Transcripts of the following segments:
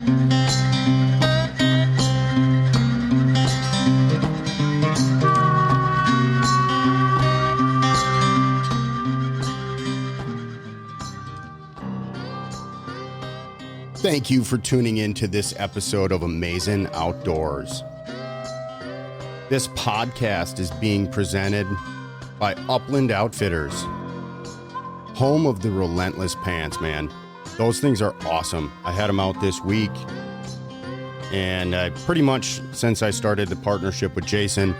Thank you for tuning in to this episode of Amazing Outdoors. This podcast is being presented by Uplnd Outfitters, home of the Relentless pants, man. Those things are awesome. I had them out this week, and I pretty much, since I started the partnership with Jason,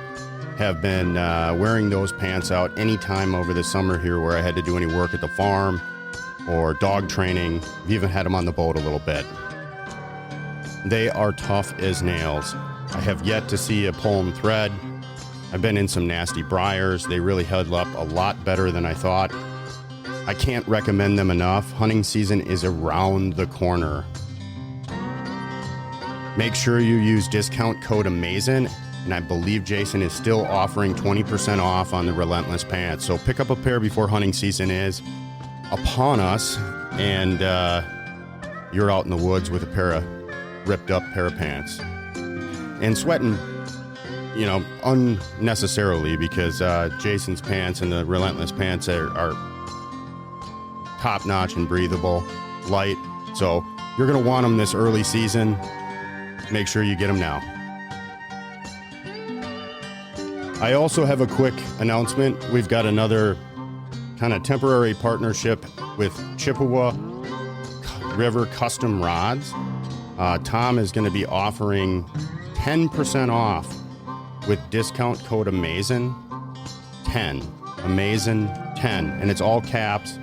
have been wearing those pants out anytime over the summer here where I had to do any work at the farm or dog training. I've even had them on the boat a little bit. They are tough as nails. I have yet to see a pull 'em thread. I've been in some nasty briars. They really held up a lot better than I thought. I can't recommend them enough. Hunting season is around the corner. Make sure you use discount code AMAZING, and I believe Jason is still offering 20% off on the Relentless pants. So pick up a pair before hunting season is upon us, and you're out in the woods with a pair of ripped up pair of pants and sweating, unnecessarily, because Jason's pants and the Relentless pants are top notch and breathable, light. So you're going to want them this early season. Make sure you get them now. I also have a quick announcement. We've got another kind of temporary partnership with Chippewa River Custom Rods. Tom is going to be offering 10% off with discount code AMAZING10. AMAZING10. And it's all caps.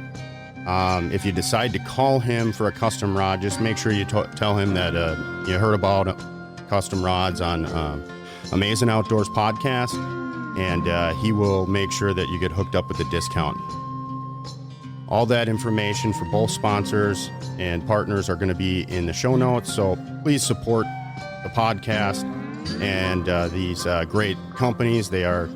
If you decide to call him for a custom rod, just make sure you tell him that you heard about custom rods on Amazing Outdoors podcast, and he will make sure that you get hooked up with a discount. All that information for both sponsors and partners are going to be in the show notes, so please support the podcast and these great companies. They are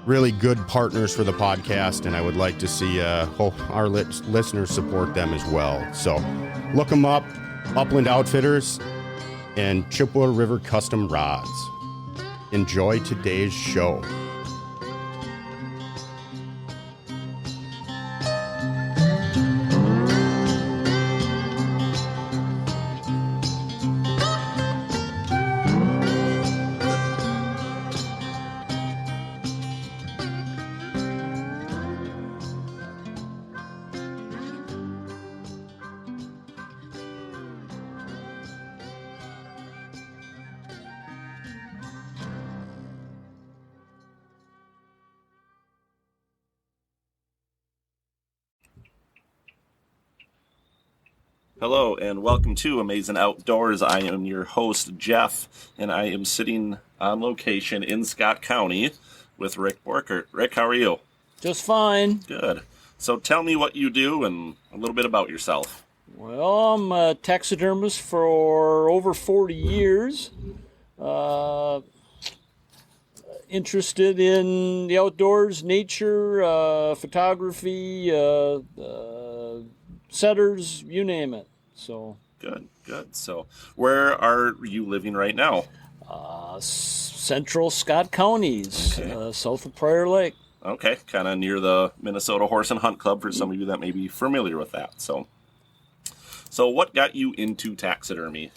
really good partners for the podcast, and I would like to see our listeners support them as well. So look them up, Uplnd Outfitters and Chippewa River Custom Rods. Enjoy today's show. Hello and welcome to Amazing Outdoors. I am your host, Jeff, and I am sitting on location in Scott County with Rick Walker. Rick, how are you? Just fine. Good. So tell me what you do and a little bit about yourself. Well, I'm a taxidermist for over 40 years. Interested in the outdoors, nature, photography, setters, you name it. So good. So where are you living right now? Central Scott Counties, okay. South of Prior Lake. Okay, kind of near the Minnesota Horse and Hunt Club for some of you that may be familiar with that. So what got you into taxidermy?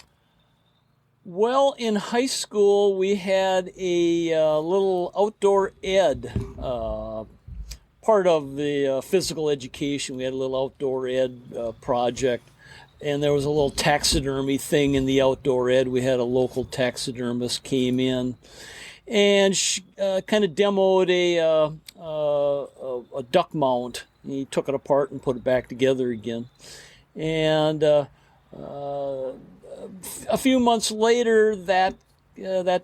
Well, in high school, we had a little outdoor ed part of the physical education. We had a little outdoor ed project, and there was a little taxidermy thing in the outdoor ed. We had a local taxidermist came in and kind of demoed a duck mount. He took it apart and put it back together again. And a few months later, that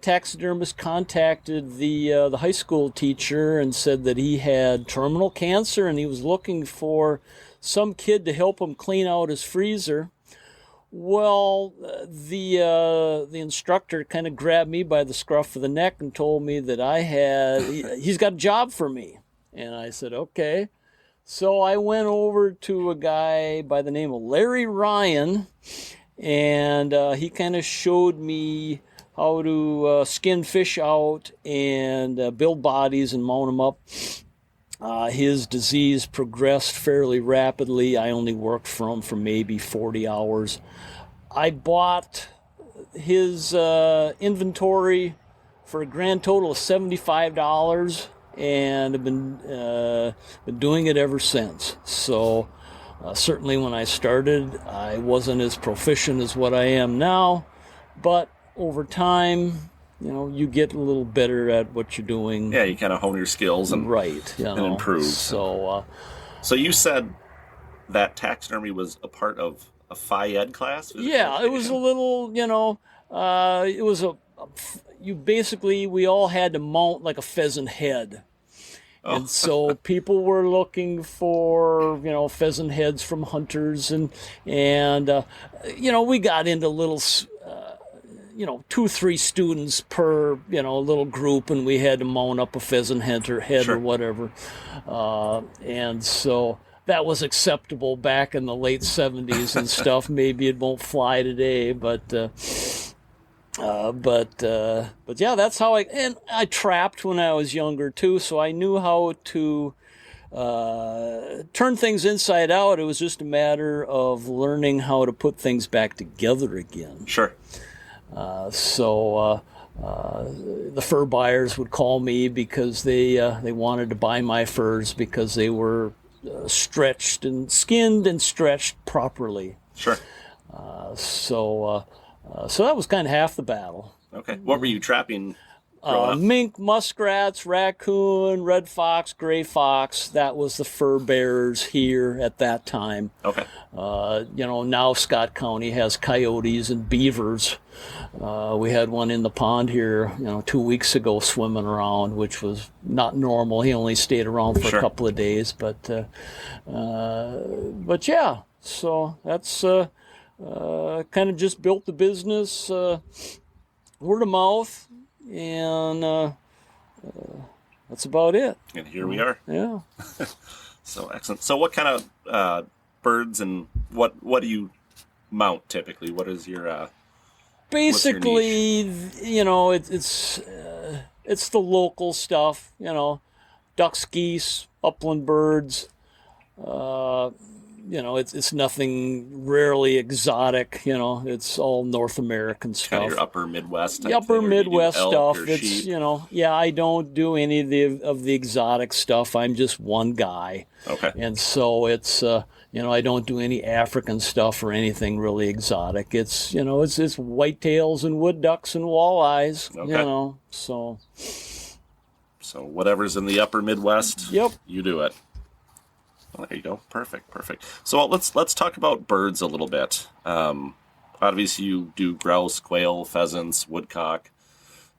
taxidermist contacted the high school teacher and said that he had terminal cancer and he was looking for some kid to help him clean out his freezer. Well, the instructor kind of grabbed me by the scruff of the neck and told me that he's got a job for me. And I said, okay. So I went over to a guy by the name of Larry Ryan, and he kind of showed me how to skin fish out and build bodies and mount them up. His disease progressed fairly rapidly. I only worked for maybe 40 hours. I bought his inventory for a grand total of $75, and have been doing it ever since. So certainly when I started, I wasn't as proficient as what I am now, but over time, you get a little better at what you're doing. Yeah, you kind of hone your skills and and improve. So you said that taxidermy was a part of a Phi Ed class? Yeah, it was a little, it was we all had to mount like a pheasant head. Oh. And so people were looking for, pheasant heads from hunters, and we got into little, 2-3 students per, little group, and we had to mount up a pheasant head Sure. or whatever. And so that was acceptable back in the late 70s and stuff. Maybe it won't fly today, but yeah, that's how I trapped when I was younger too, so I knew how to turn things inside out. It was just a matter of learning how to put things back together again. Sure. So the fur buyers would call me because they wanted to buy my furs because they were stretched and skinned and stretched properly. Sure. So that was kind of half the battle. Okay. What were you trapping growing up? Mink, muskrats, raccoon, red fox, gray fox. That was the fur bearers here at that time. Okay. Now Scott County has coyotes and beavers. We had one in the pond here, 2 weeks ago swimming around, which was not normal. He only stayed around for Sure. a couple of days, but yeah. So that's kind of just built the business word of mouth, and that's about it. And here we are. Yeah. So excellent. So what kind of birds and what do you mount typically? What is your Basically, it's the local stuff, ducks, geese, upland birds. It's nothing rarely exotic. It's all North American kind stuff. of your upper Midwest? The upper Midwest stuff. Or It's sheep? I don't do any of the exotic stuff. I'm just one guy. Okay. And so it's I don't do any African stuff or anything really exotic. It's it's whitetails and wood ducks and walleyes. Okay. So whatever's in the upper Midwest, Yep. you do it. Well, there you go. Perfect. So let's talk about birds a little bit. Obviously, you do grouse, quail, pheasants, woodcock,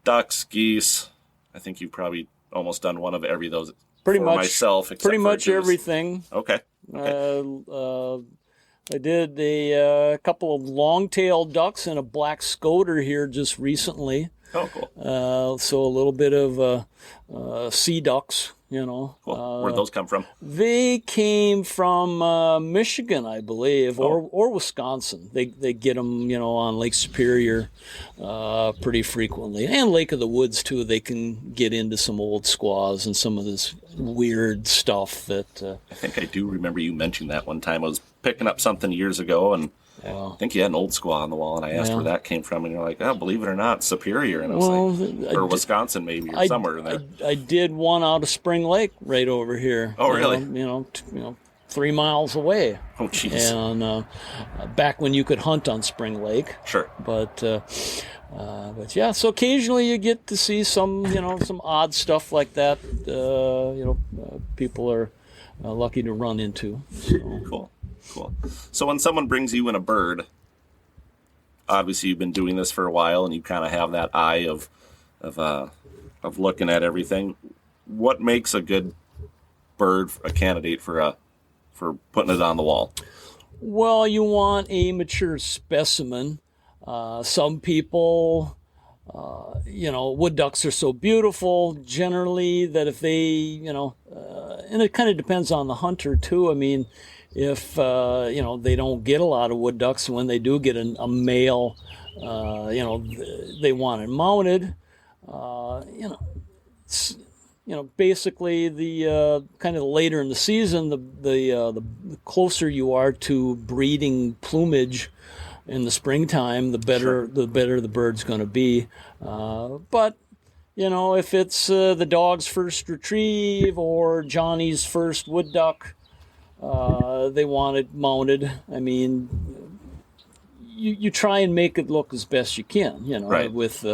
ducks, geese. I think you've probably almost done one of every of those. Pretty for much myself. Except Pretty for much goose. everything. Okay. I did a couple of long-tailed ducks and a black scoter here just recently. Oh, cool. So a little bit of sea ducks, Cool. Where'd those come from? They came from Michigan, I believe, or Wisconsin. They get them, on Lake Superior pretty frequently, and Lake of the Woods too. They can get into some old squaws and some of this weird stuff that. I think I do remember you mentioning that one time. I was picking up something years ago, and I think you had an old squaw on the wall, and I asked where that came from, and you're like, "Oh, believe it or not, Superior," and I was like, or Wisconsin maybe, or somewhere in there. I did one out of Spring Lake right over here. Oh, really? 3 miles away. Oh, jeez. And back when you could hunt on Spring Lake. Sure. But yeah, so occasionally you get to see some, some odd stuff like that. People are lucky to run into. So. Cool. So when someone brings you in a bird, obviously you've been doing this for a while, and you kind of have that eye of looking at everything. What makes a good bird a candidate for putting it on the wall? Well, you want a mature specimen. Some people, wood ducks are so beautiful generally that if they, and it kind of depends on the hunter too. I mean, if they don't get a lot of wood ducks, when they do get a male, they want it mounted. Basically the kind of later in the season, the closer you are to breeding plumage in the springtime, the better the bird's going to be. But if it's the dog's first retrieve or Johnny's first wood duck, they want it mounted. I mean, you try and make it look as best you can, right. with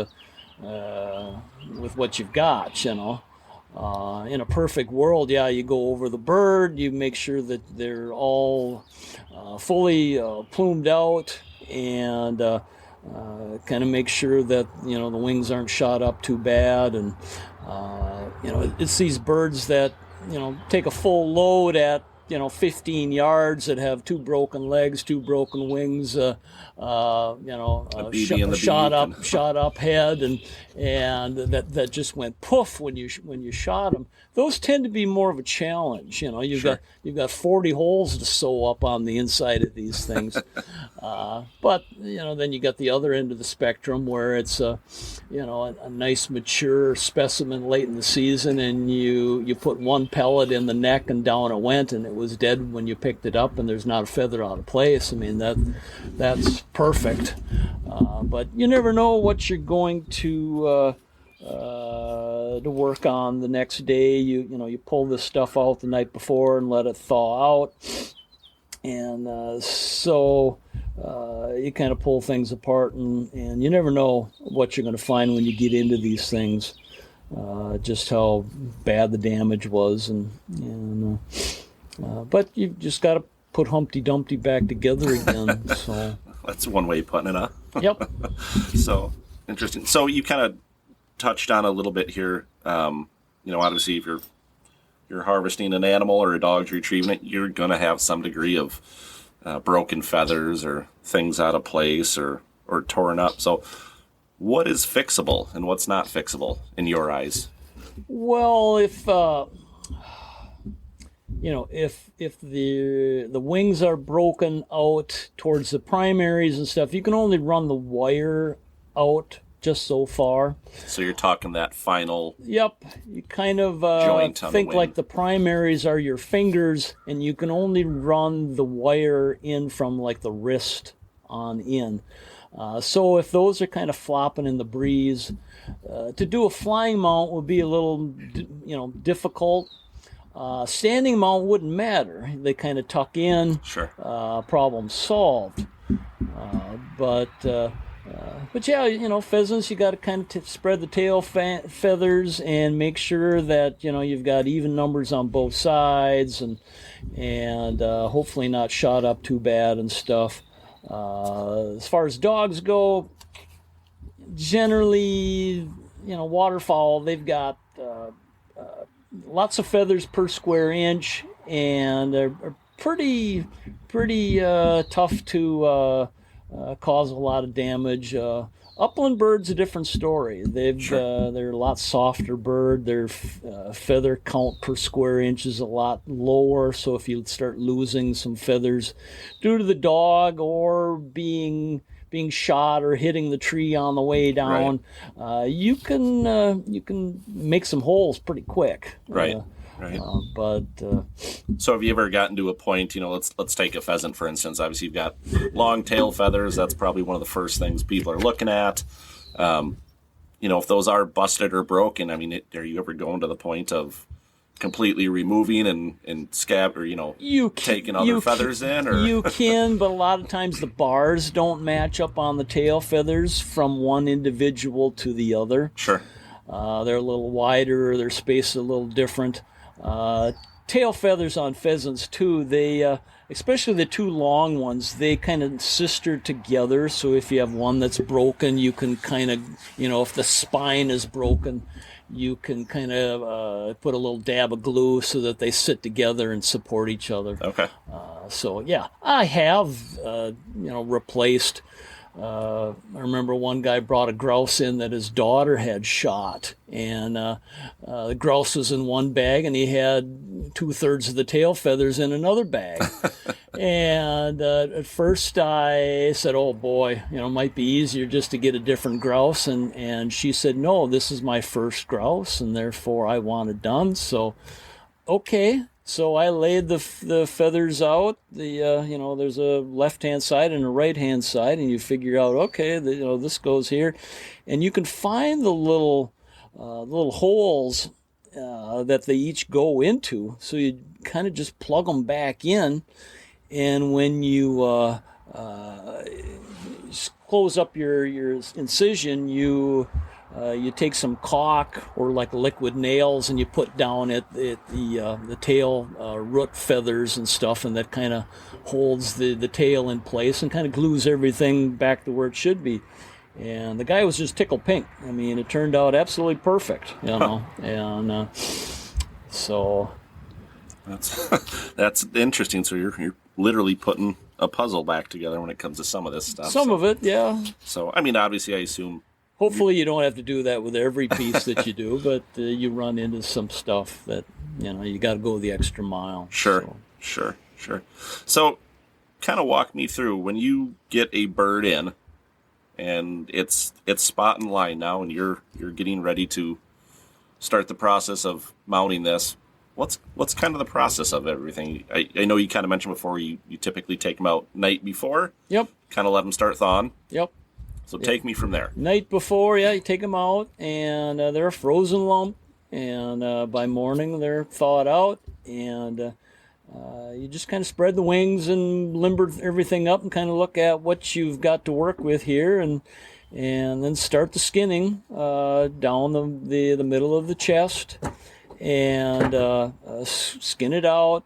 what you've got, in a perfect world, you go over the bird, you make sure that they're all fully plumed out, and kind of make sure that the wings aren't shot up too bad, and it's these birds that take a full load at 15 yards that have 2 broken legs, 2 broken wings, shot up head, and that just went poof when you shot them. Those tend to be more of a challenge. You've got 40 holes to sew up on the inside of these things. But then you got the other end of the spectrum where it's a nice mature specimen late in the season, and you put one pellet in the neck and down it went, and it was dead when you picked it up, and there's not a feather out of place. I mean, that's perfect. But you never know what you're going to work on the next day. You pull this stuff out the night before and let it thaw out, and so you kind of pull things apart, and you never know what you're going to find when you get into these things, just how bad the damage was, but you just got to put Humpty Dumpty back together again. So that's one way of putting it, huh? Yep. So interesting. So you kind of touched on a little bit here. Obviously, if you're harvesting an animal or a dog's retrieving it, you're going to have some degree of broken feathers or things out of place or torn up. So what is fixable and what's not fixable in your eyes? Well, if the wings are broken out towards the primaries and stuff, you can only run the wire out just so far. So you're talking that final. Yep. You kind of joint on think the wing. like the primaries are your fingers, and you can only run the wire in from like the wrist on in. So if those are kind of flopping in the breeze, to do a flying mount would be a little, difficult. Standing mount wouldn't matter. They kind of tuck in. Sure. Problem solved. But yeah, pheasants, you got to kind of spread the tail feathers and make sure that you've got even numbers on both sides, and hopefully not shot up too bad and stuff. As far as dogs go, generally, waterfowl, they've got lots of feathers per square inch, and they're pretty tough to cause a lot of damage. Upland bird's a different story. They're a lot softer bird. Their feather count per square inch is a lot lower. So if you start losing some feathers due to the dog or being shot or hitting the tree on the way down, right, you can make some holes pretty quick. Right. So have you ever gotten to a point, let's take a pheasant, for instance. Obviously, you've got long tail feathers. That's probably one of the first things people are looking at. If those are busted or broken, are you ever going to the point of completely removing and scab or, taking other feathers in? Or You can, but a lot of times the bars don't match up on the tail feathers from one individual to the other. Sure. They're a little wider, their space is a little different. Tail feathers on pheasants too, they especially the two long ones, they kind of sister together. So if you have one that's broken, you can kind of, if the spine is broken, you can kind of put a little dab of glue so that they sit together and support each other. Okay. So yeah, I have replaced I remember one guy brought a grouse in that his daughter had shot, and the grouse was in one bag, and he had 2/3 of the tail feathers in another bag. And at first I said, "Oh boy, it might be easier just to get a different grouse." And she said, "No, this is my first grouse, and therefore I want it done." So, okay. So I laid the feathers out. There's a left-hand side and a right-hand side, and you figure out, okay, this goes here, and you can find the little holes that they each go into. So you kind of just plug them back in, and when you close up your incision, you take some caulk or like liquid nails, and you put down the tail root feathers and stuff, and that kind of holds the tail in place and kind of glues everything back to where it should be. And the guy was just tickled pink. I mean, it turned out absolutely perfect, and so that's interesting. So you're literally putting a puzzle back together when it comes to some of this stuff. Some of it, yeah. So I mean, obviously, I assume. Hopefully you don't have to do that with every piece that you do, but you run into some stuff that, you got to go the extra mile. Sure. So kind of walk me through when you get a bird in and it's spot and line now and you're getting ready to start the process of mounting this. What's kind of the process of everything? I know you kind of mentioned before you typically take them out night before. Yep. Kind of let them start thawing. Yep. So take me from there. Night before, you take them out, and they're a frozen lump, and by morning they're thawed out, and you just kind of spread the wings and limber everything up and kind of look at what you've got to work with here, and then start the skinning down the middle of the chest, and skin it out,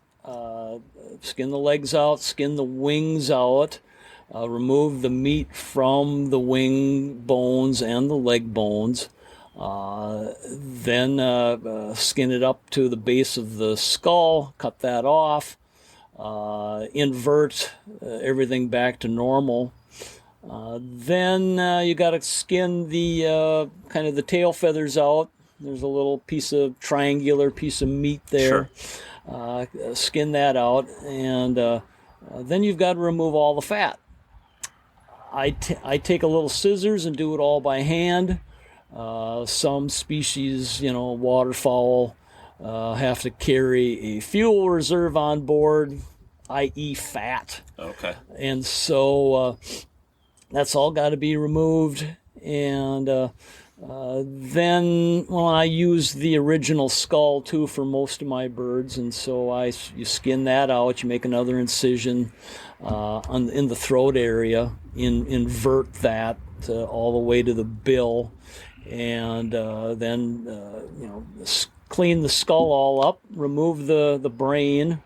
skin the legs out, skin the wings out. Remove the meat from the wing bones and the leg bones. Then skin it up to the base of the skull, cut that off, invert everything back to normal. Then you got to skin the kind of the tail feathers out. There's a little triangular piece of meat there. Sure. Skin that out, and then you've got to remove all the fat. I take a little scissors and do it all by hand. Some species, waterfowl, have to carry a fuel reserve on board, i.e. fat. Okay. And so that's all got to be removed. And then, I use the original skull too for most of my birds, and so you skin that out. You make another incision in the throat area, invert that all the way to the bill, and then clean the skull all up, remove the brain,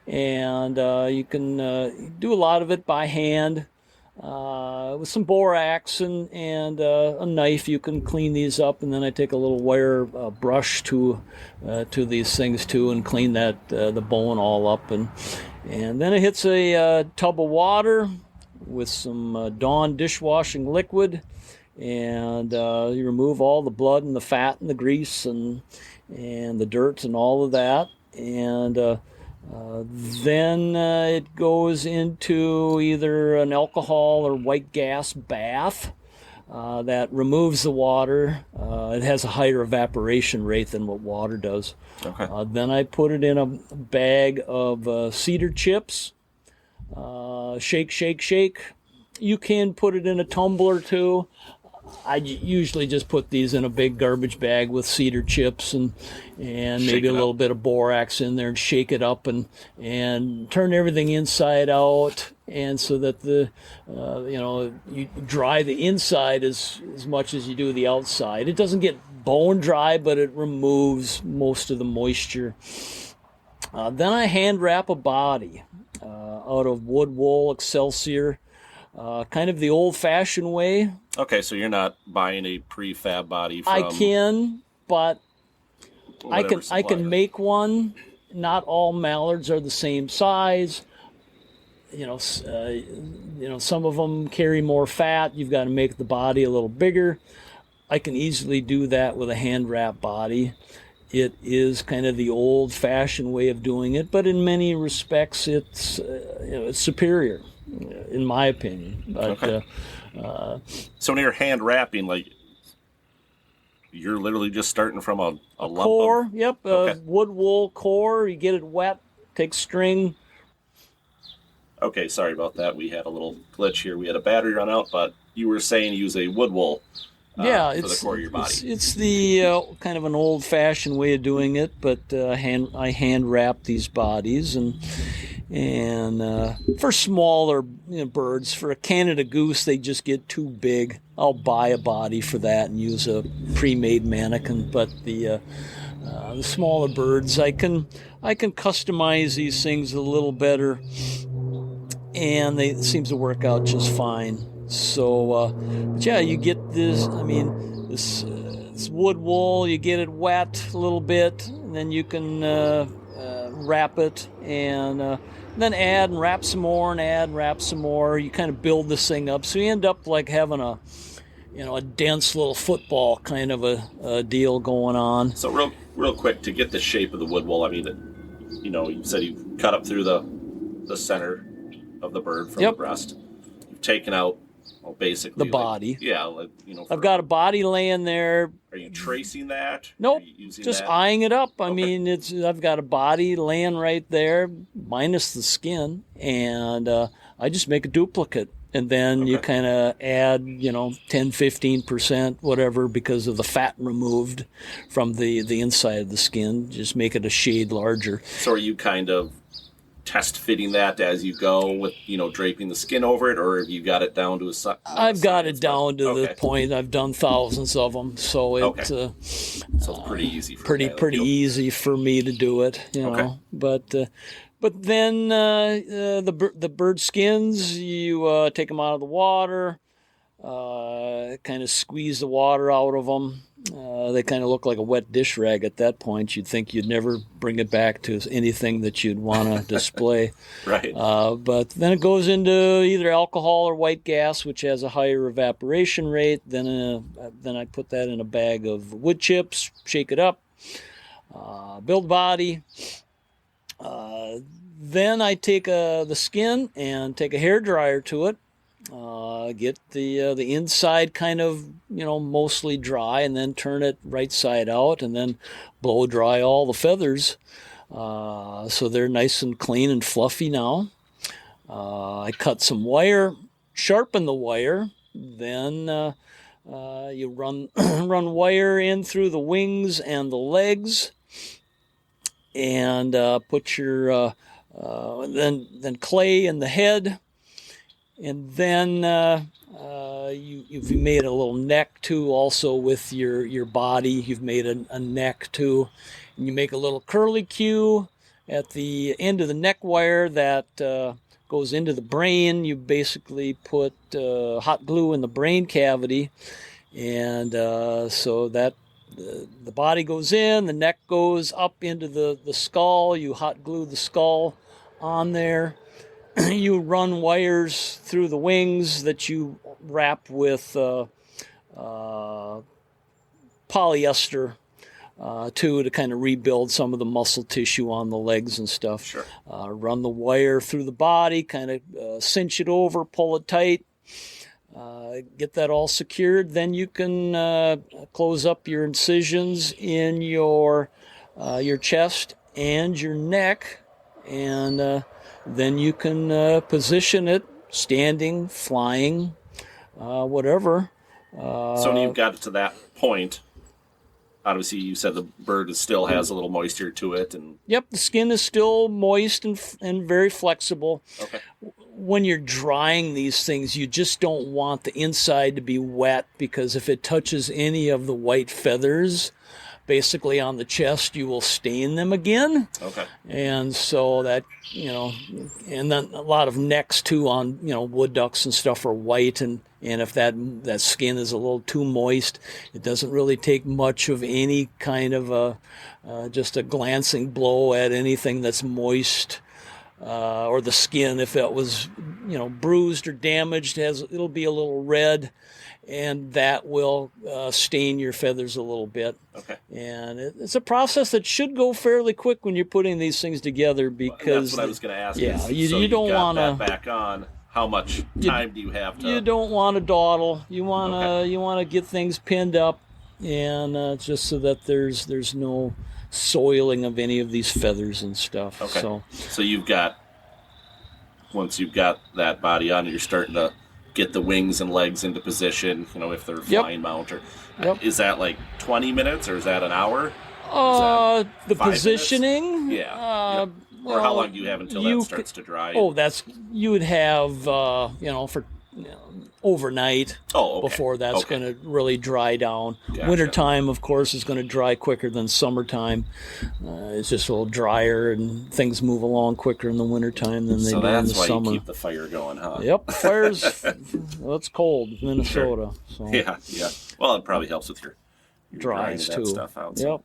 and you can do a lot of it by hand. With some borax and a knife, you can clean these up, and then I take a little wire brush to these things too, and clean that the bone all up, and then it hits a tub of water with some Dawn dishwashing liquid, and you remove all the blood and the fat and the grease and the dirt and all of that, and then it goes into either an alcohol or white gas bath that removes the water. It has a higher evaporation rate than what water does. Okay. Then I put it in a bag of cedar chips. Shake, shake, shake. You can put it in a tumbler too. I usually just put these in a big garbage bag with cedar chips and maybe a little bit of borax in there, and shake it up and turn everything inside out, and so that you dry the inside as much as you do the outside. It doesn't get bone dry, but it removes most of the moisture. Then I hand wrap a body out of wood wool Excelsior, kind of the old-fashioned way. Okay, so you're not buying a prefab body from... I can, but I can make one. Not all mallards are the same size. some of them carry more fat. You've got to make the body a little bigger. I can easily do that with a hand wrap body. It is kind of the old-fashioned way of doing it, but in many respects, it's superior, in my opinion. But, okay. So when you're hand wrapping, like, you're literally just starting from a lump core. Of... Yep, okay. Wood wool core. You get it wet. Take string. Okay, sorry about that. We had a little glitch here. We had a battery run out, but you were saying use a wood wool. For the core of your body. It's the kind of an old-fashioned way of doing it, but I hand wrap these bodies, and for smaller birds, for a Canada goose, they just get too big. I'll buy a body for that and use a pre-made mannequin. But the smaller birds, I can customize these things a little better, and it seems to work out just fine. So, but yeah, you get this. I mean, this wood wool. You get it wet a little bit, and then you can wrap it, and then add and wrap some more, and add and wrap some more. You kind of build this thing up, so you end up like having a dense little football kind of a deal going on. So real quick, to get the shape of the wood wool. I mean, you said you cut up through the center of the bird from the breast. You've taken out. Well, basically the body. I've got a body laying there. Are you tracing that? Nope. Just eyeing it up. I mean, I've got a body laying right there, minus the skin, and I just make a duplicate, and then you kind of add, 10-15%, whatever, because of the fat removed from the inside of the skin. Just make it a shade larger. So are you kind of test fitting that as you go with, draping the skin over it, or have you got it down to I've got it down to the point. I've done thousands of them, so it's pretty easy. Pretty easy for me to do it, know. But then the bird skins, you take them out of the water, kind of squeeze the water out of them. They kind of look like a wet dish rag at that point. You'd think you'd never bring it back to anything that you'd want to display. Right. But then it goes into either alcohol or white gas, which has a higher evaporation rate. Then I put that in a bag of wood chips, shake it up, build body. Then I take the skin and take a hairdryer to it. Get the inside kind of mostly dry, and then turn it right side out, and then blow dry all the feathers, so they're nice and clean and fluffy now. I cut some wire, sharpen the wire, then you run wire in through the wings and the legs, and put your then clay in the head. And then you've made a little neck too, also with your body. You've made a neck too. And you make a little curlicue at the end of the neck wire that goes into the brain. You basically put hot glue in the brain cavity, and so that the body goes in, the neck goes up into the skull. You hot glue the skull on there. You run wires through the wings that you wrap with polyester to kind of rebuild some of the muscle tissue on the legs and stuff. Sure. Run the wire through the body, kind of cinch it over, pull it tight, get that all secured. Then you can close up your incisions in your chest and your neck, and then you can position it standing, flying, whatever. So when you've got it to that point, obviously you said the bird still has a little moisture to it. Yep, the skin is still moist and very flexible. Okay. When you're drying these things, you just don't want the inside to be wet, because if it touches any of the white feathers, basically on the chest, you will stain them again. Okay. And so that, and then a lot of necks too on, wood ducks and stuff are white, and if that skin is a little too moist, it doesn't really take much of any kind of just a glancing blow at anything that's moist or the skin, if it was, bruised or damaged, it'll be a little red, and that will stain your feathers a little bit. Okay. And it's a process that should go fairly quick when you're putting these things together, because that's what I was going to ask. Yeah, you don't want to back on. How much time do you have to? You don't want to dawdle. You want to get things pinned up, and just so that there's no soiling of any of these feathers and stuff. Okay. So once you've got that body on, you're starting to get the wings and legs into position. If they're flying mount, or is that like 20 minutes or is that an hour? The positioning. Minutes? Yeah. Or how long do you have until that starts to dry? You would have for overnight before that's going to really dry down. Gotcha. Wintertime, of course, is going to dry quicker than summertime. It's just a little drier, and things move along quicker in the wintertime than they do in the summer. So that's why you keep the fire going, huh? Yep, fire's it's cold in Minnesota. Sure. So. Yeah. Well, it probably helps with your dries drying too. That stuff out. Yep.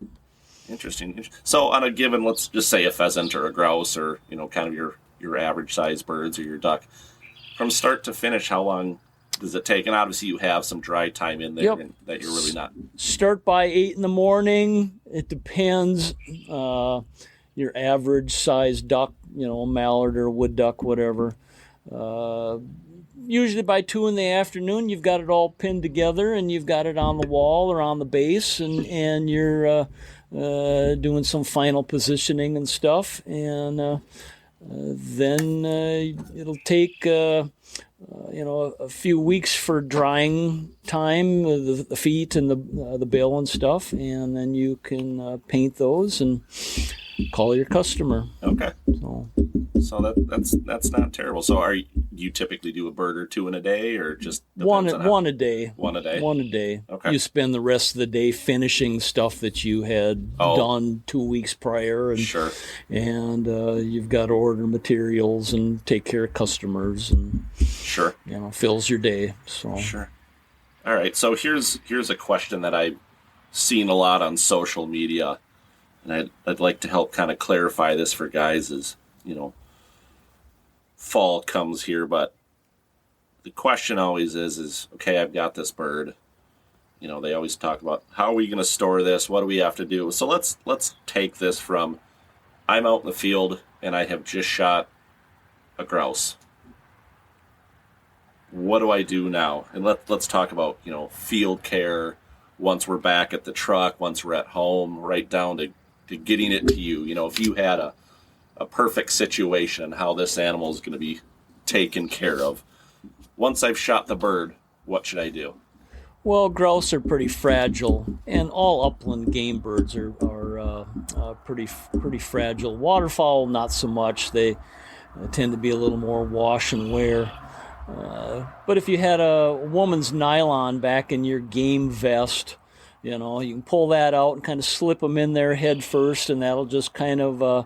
Interesting. So on a given, let's just say a pheasant or a grouse, or kind of your average size birds or your duck, from start to finish, how long does it take? And obviously you have some dry time in there that you're really not. Start by 8 a.m. It depends. Your average size duck, mallard or wood duck, whatever. Usually by 2 p.m, you've got it all pinned together, and you've got it on the wall or on the base, and you're doing some final positioning and stuff, and then it'll take a few weeks for drying time, the feet and the bill and stuff, and then you can paint those and call your customer. Okay. So that's not terrible. So you typically do a bird or two in a day, or just one a day? One a day. One a day. Okay. You spend the rest of the day finishing stuff that you had done 2 weeks prior, and sure. And you've got to order materials and take care of customers, and sure, fills your day. So sure. All right. So here's a question that I've seen a lot on social media, and I'd like to help kind of clarify this for guys. Is fall comes here, but the question always is okay, I've got this bird. They always talk about, how are we going to store this? What do we have to do? So let's take this from, I'm out in the field and I have just shot a grouse. What do I do now? And let's talk about, field care once we're back at the truck, once we're at home, right down to getting it to you. If you had a perfect situation, how this animal is going to be taken care of. Once I've shot the bird, what should I do? Well, grouse are pretty fragile, and all upland game birds are pretty fragile. Waterfowl, not so much. They tend to be a little more wash and wear. But if you had a woman's nylon back in your game vest, you can pull that out and kind of slip them in there head first, and that'll just kind of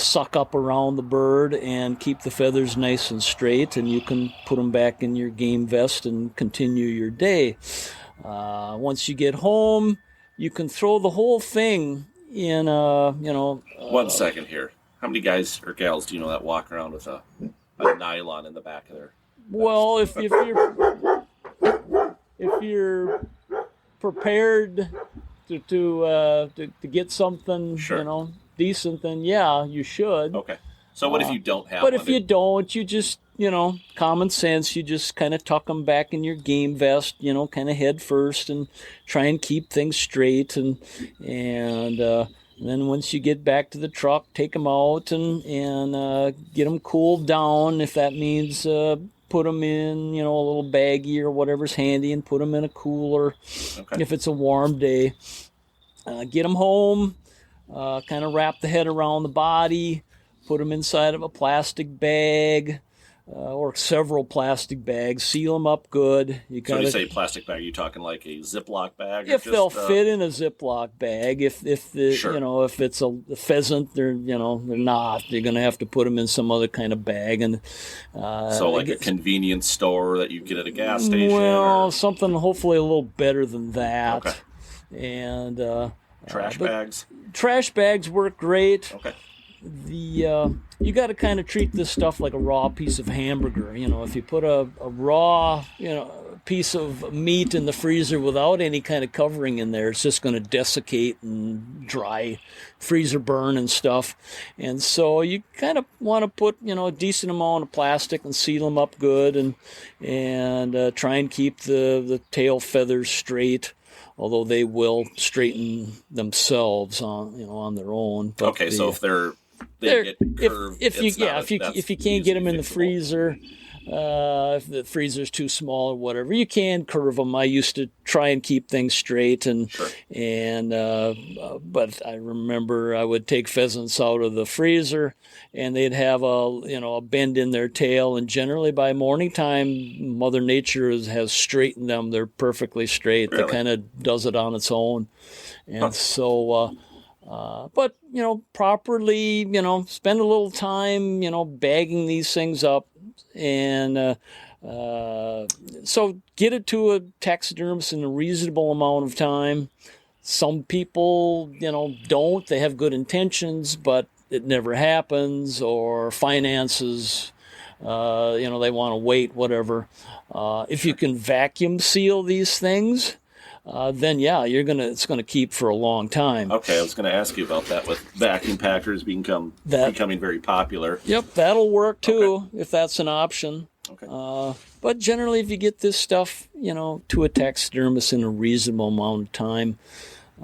suck up around the bird and keep the feathers nice and straight, and you can put them back in your game vest and continue your day. Once you get home, you can throw the whole thing in 1 second here. How many guys or gals do you know that walk around with a nylon in the back of their vest? Well, if you're prepared to get something, sure. Decent, then yeah, you should. Okay. So what if you don't have But one? if you don't, you just, common sense, you just kind of tuck them back in your game vest, kind of head first, and try and keep things straight. And then once you get back to the truck, take them out and get them cooled down. If that means put them in, a little baggie or whatever's handy, and put them in a cooler. Okay. If it's a warm day. Get them home. Kind of wrap the head around the body, put them inside of a plastic bag or several plastic bags, seal them up good. So when you say plastic bag, are you talking like a Ziploc bag? If they'll fit in a Ziploc bag. If sure. If it's a pheasant, they're not. You're going to have to put them in some other kind of bag. And so like a convenience store that you get at a gas station? Well, something hopefully a little better than that. Okay. And trash bags? Trash bags work great. Okay. you got to kind of treat this stuff like a raw piece of hamburger. If you put a raw, piece of meat in the freezer without any kind of covering in there, it's just going to desiccate and dry, freezer burn and stuff. And so you kind of want to put, a decent amount of plastic and seal them up good, and try and keep the tail feathers straight. Although they will straighten themselves on their own. But okay, so if they get curved, if you can't get them in the freezer, if the freezer's too small or whatever, you can curve them. I used to try and keep things straight, but I remember I would take pheasants out of the freezer, and they'd have a bend in their tail, and generally by morning time, Mother Nature has straightened them. They're perfectly straight. Really? It kind of does it on its own, and so. But properly, spend a little time, bagging these things up, and so get it to a taxidermist in a reasonable amount of time. Some people, don't. They have good intentions, but it never happens, or finances. They want to wait, whatever. If you can vacuum seal these things, then it's gonna keep for a long time. Okay, I was going to ask you about that with vacuum packers becoming very popular. Yep, that'll work too, if that's an option. Okay. But generally, if you get this stuff, to a taxidermist in a reasonable amount of time,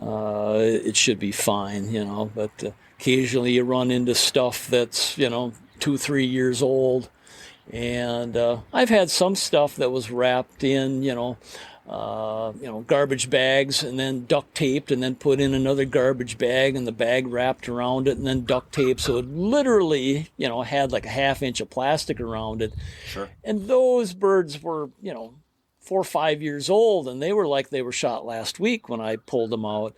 it should be fine. But occasionally you run into stuff that's 2-3 years old, and I've had some stuff that was wrapped in garbage bags and then duct taped and then put in another garbage bag and the bag wrapped around it and then duct taped. So it literally, had like a 1/2 inch of plastic around it. Sure. And those birds were, 4 or 5 years old, and they were like they were shot last week when I pulled them out.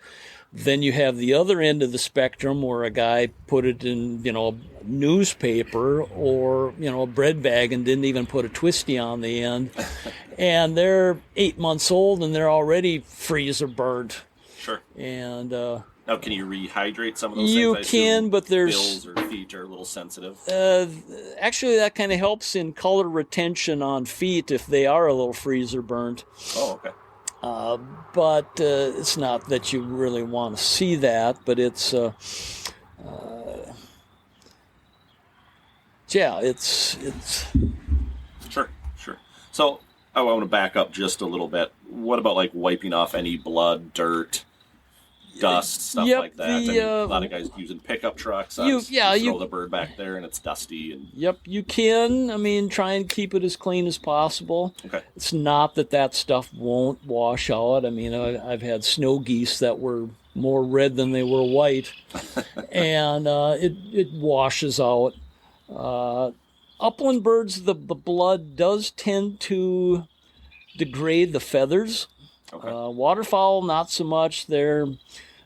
Then you have the other end of the spectrum where a guy put it in, a newspaper or, a bread bag and didn't even put a twisty on the end. And they're 8 months old and they're already freezer burnt. Sure. And now, can you rehydrate some of those you things? can, but there's bills or feet are a little sensitive. Actually, that kind of helps in color retention on feet if they are a little freezer burnt. Oh, okay. But it's not that you really want to see that, but it's it's Sure. So I want to back up just a little bit. What about like wiping off any blood, dirt, dust, stuff like that? A lot of guys using pickup trucks. You throw the bird back there and it's dusty. And Yep, you can. Try and keep it as clean as possible. Okay. It's not that stuff won't wash out. I've had snow geese that were more red than they were white, and it washes out. Upland birds, the blood does tend to degrade the feathers. Okay. Waterfowl, not so much. They're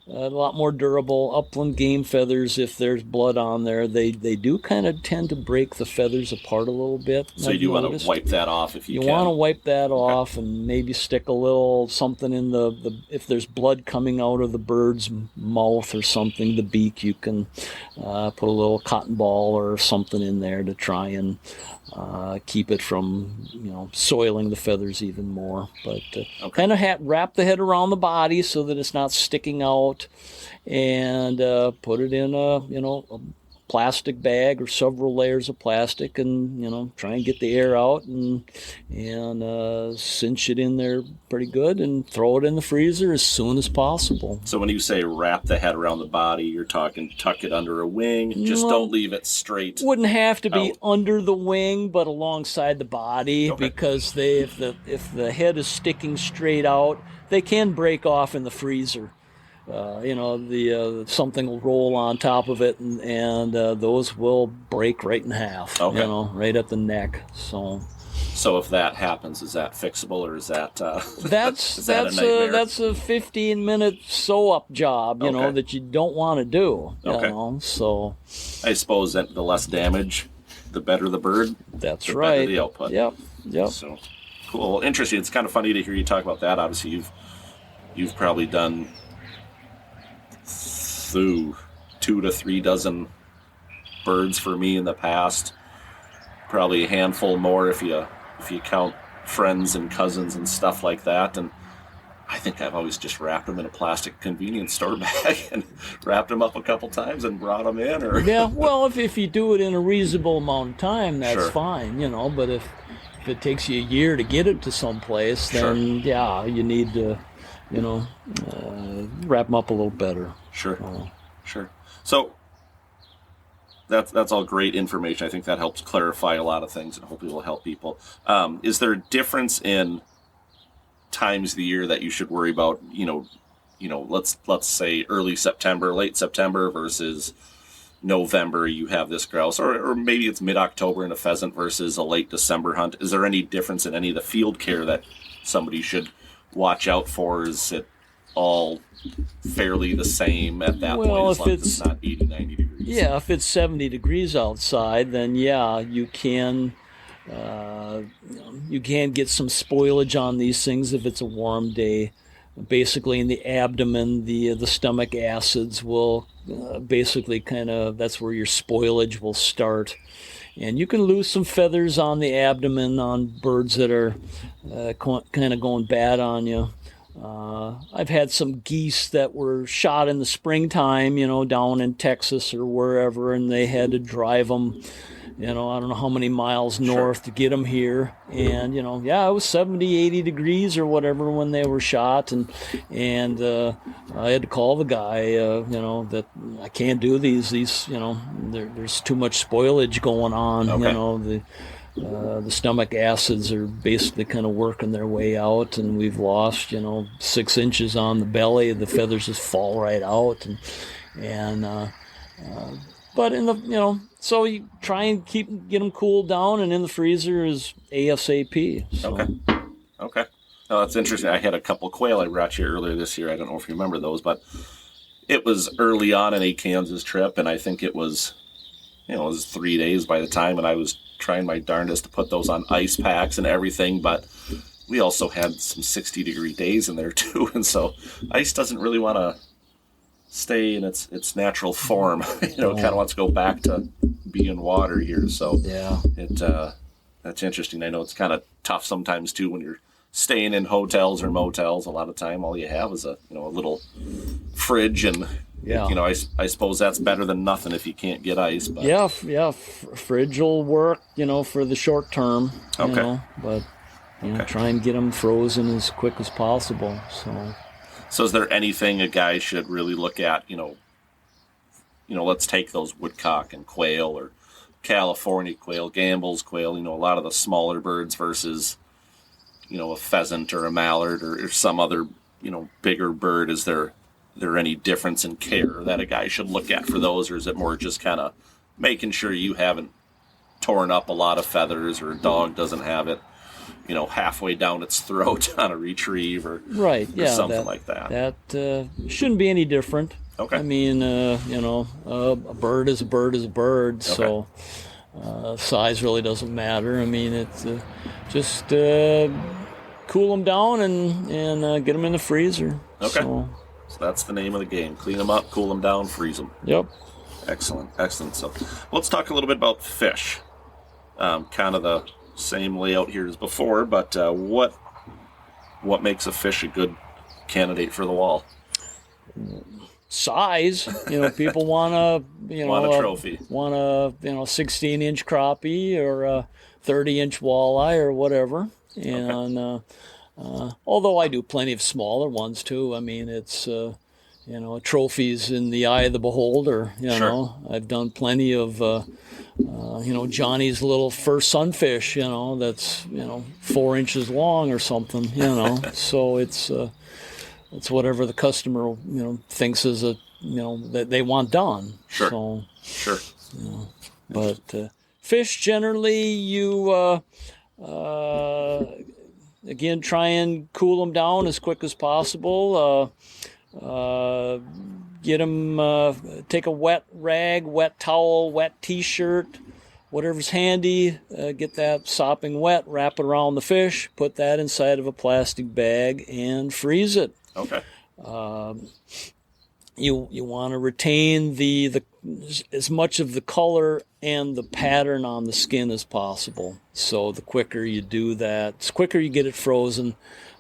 a lot more durable. Upland game feathers, if there's blood on there, they do kind of tend to break the feathers apart a little bit. So you do want to wipe that off if you can. You want to wipe that off and maybe stick a little something in the if there's blood coming out of the bird's mouth or something, the beak, you can put a little cotton ball or something in there to try and keep it from soiling the feathers even more. But kind of wrap the head around the body so that it's not sticking out, and put it in a plastic bag or several layers of plastic, and try and get the air out and cinch it in there pretty good and throw it in the freezer as soon as possible. So when you say wrap the head around the body, you're talking tuck it under a wing, just don't leave it straight. Wouldn't have to be under the wing, but alongside the body, because if the head is sticking straight out, they can break off in the freezer. Something will roll on top of it, and those will break right in half. Okay. Right at the neck. So if that happens, is that fixable, or is that that's is that a nightmare? That's a 15-minute sew-up job, that you don't want to do. So I suppose that the less damage, the better the bird. That's the right. Better the output. Yep. So cool. Well, interesting. It's kind of funny to hear you talk about that. Obviously, you've probably done 2 to 3 dozen birds for me in the past. Probably a handful more if you count friends and cousins and stuff like that. And I think I've always just wrapped them in a plastic convenience store bag and wrapped them up a couple times and brought them in. Or yeah, well, if you do it in a reasonable amount of time, that's Sure. fine, But if it takes you a year to get it to someplace, then yeah, you need to, wrap them up a little better. Sure, sure. So that's all great information. I think that helps clarify a lot of things and hopefully will help people. Is there a difference in times of the year that you should worry about? Let's say early September, late September versus November. You have this grouse, or maybe it's mid-October in a pheasant versus a late December hunt. Is there any difference in any of the field care that somebody should watch out for? Is it all fairly the same at that point, as long as it's not 80, 90 degrees? Yeah, if it's 70 degrees outside, then yeah, you can get some spoilage on these things if it's a warm day. Basically, in the abdomen, the stomach acids will basically that's where your spoilage will start. And you can lose some feathers on the abdomen on birds that are kind of going bad on you. I've had some geese that were shot in the springtime, down in Texas or wherever, and they had to drive them, I don't know how many miles north to get them here. And, it was 70, 80 degrees or whatever when they were shot. And I had to call the guy, that I can't do these, there's too much spoilage going on, Okay. The stomach acids are basically kind of working their way out, and we've lost, 6 inches on the belly. The feathers just fall right out, but in the, so you try and get them cooled down, and in the freezer is ASAP. So. Okay. Oh, that's interesting. I had a couple quail I brought you earlier this year. I don't know if you remember those, but it was early on in a Kansas trip, and I think it was 3 days by the time, and I was trying my darndest to put those on ice packs and everything, but we also had some 60-degree days in there too, and so ice doesn't really want to stay in its natural form. It kind of wants to go back to being water here. So yeah, that's interesting. I know it's kind of tough sometimes too when you're staying in hotels or motels. A lot of time, all you have is a little fridge, and I suppose that's better than nothing if you can't get ice. But. Fridge will work, for the short term. Okay. But try and get them frozen as quick as possible. So is there anything a guy should really look at? Let's take those woodcock and quail, or California quail, Gambel's quail. A lot of the smaller birds versus a pheasant or a mallard or some other bigger bird. Is there any difference in care that a guy should look at for those, or is it more just kind of making sure you haven't torn up a lot of feathers, or a dog doesn't have it halfway down its throat on a retrieve, or something like that? That shouldn't be any different. Okay. I mean, a bird is a bird is a bird, so size really doesn't matter. I mean, it's just cool them down and get them in the freezer. Okay. So that's the name of the game. Clean them up, cool them down, freeze them. Yep. Excellent. So let's talk a little bit about fish. Kind of the same layout here as before, but what makes a fish a good candidate for the wall? Size. People want a trophy. Want a 16-inch crappie or a 30-inch walleye or whatever. And although I do plenty of smaller ones too. I mean, it's trophies in the eye of the beholder. Sure. I've done plenty of Johnny's little first sunfish. That's 4 inches long or something. So it's whatever the customer thinks is that they want done. Sure. So, sure. But fish generally, you again try and cool them down as quick as possible. Get them. Take a wet rag, wet towel, wet T-shirt, whatever's handy. Get that sopping wet. Wrap it around the fish. Put that inside of a plastic bag and freeze it. Okay. you want to retain the as much of the color and the pattern on the skin as possible. So the quicker you do that, the quicker you get it frozen,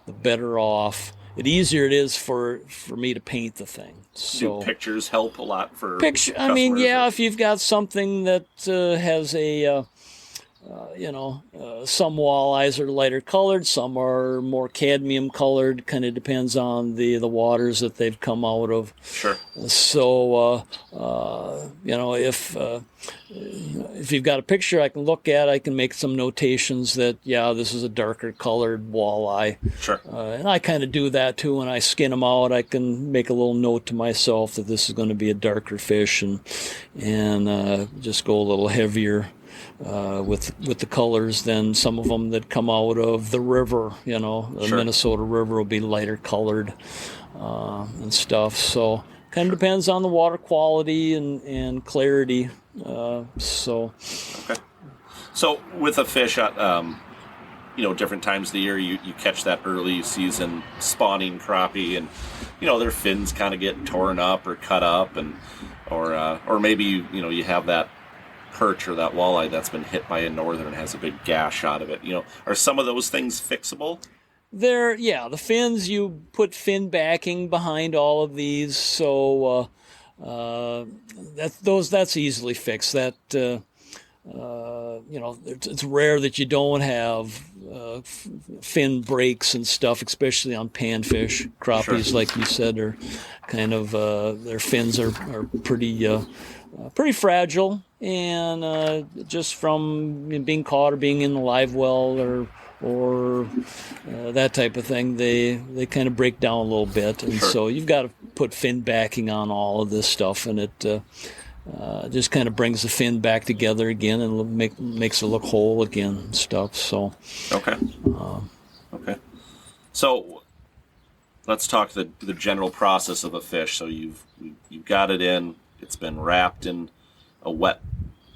the better off. The easier it is for me to paint the thing. So do pictures help a lot for I mean, yeah, customers? if you've got something that has a some walleyes are lighter colored, some are more cadmium colored. Kind of depends on the waters that they've come out of. Sure. So if you've got a picture I can look at, I can make some notations that this is a darker colored walleye. Sure. And I kind of do that too when I skin them out. I can make a little note to myself that this is going to be a darker fish, and just go a little heavier with the colors than some of them that come out of the river. The Sure. Minnesota River will be lighter colored and stuff. So kind of depends on the water quality and clarity. Okay. So with a fish at different times of the year, you catch that early season spawning crappie, and their fins kind of get torn up or cut up, and or maybe you have that perch or that walleye that's been hit by a northern and has a big gash out of it. Are some of those things fixable? The fins, you put fin backing behind all of these, so that's easily fixed. That it's rare that you don't have fin breaks and stuff, especially on panfish. Crappies, Sure. like you said, are kind of their fins are pretty fragile, and just from being caught or being in the live well or that type of thing, they kind of break down a little bit, and Sure. so you've got to put fin backing on all of this stuff, and it just kind of brings the fin back together again and makes it look whole again and stuff. So Okay. Okay. So let's talk the general process of a fish. So you've got it in. It's been wrapped in a wet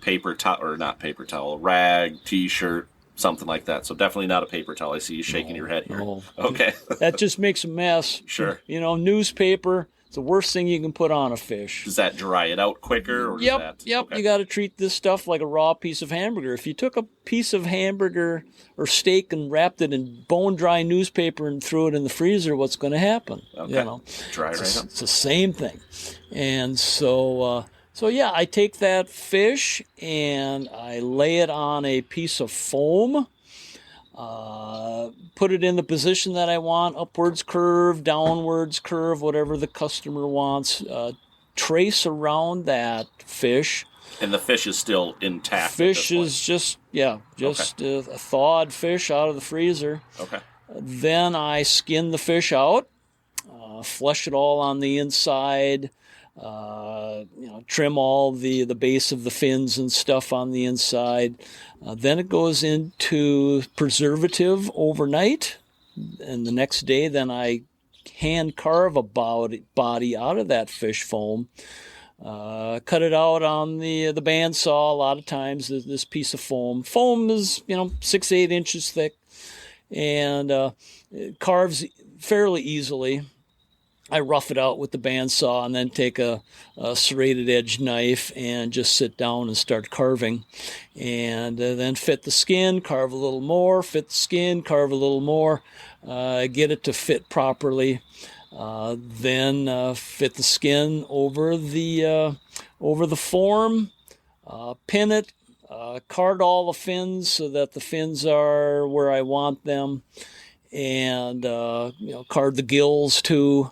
paper towel, or not paper towel, rag, T-shirt, something like that. So definitely not a paper towel. I see you shaking your head here. No. Okay. That just makes a mess. Sure. Newspaper. It's the worst thing you can put on a fish. Does that dry it out quicker? Or Yep. Does that, Yep. Okay. You got to treat this stuff like a raw piece of hamburger. If you took a piece of hamburger or steak and wrapped it in bone dry newspaper and threw it in the freezer, what's going to happen? Okay. Dry right up. It's the same thing. And so I take that fish and I lay it on a piece of foam. Put it in the position that I want, upwards curve, downwards curve, whatever the customer wants. Trace around that fish. And the fish is still intact. Fish is just a thawed fish out of the freezer. Okay. Then I skin the fish out, flesh it all on the inside, trim all the base of the fins and stuff on the inside. Then it goes into preservative overnight, and the next day then I hand carve a body out of that fish foam. Cut it out on the bandsaw. A lot of times this piece of foam is 6-8 inches thick, and it carves fairly easily. I rough it out with the bandsaw and then take a serrated edge knife and just sit down and start carving, and then fit the skin, carve a little more, fit the skin, carve a little more, get it to fit properly. Then fit the skin over the form, pin it, card all the fins so that the fins are where I want them, and card the gills too,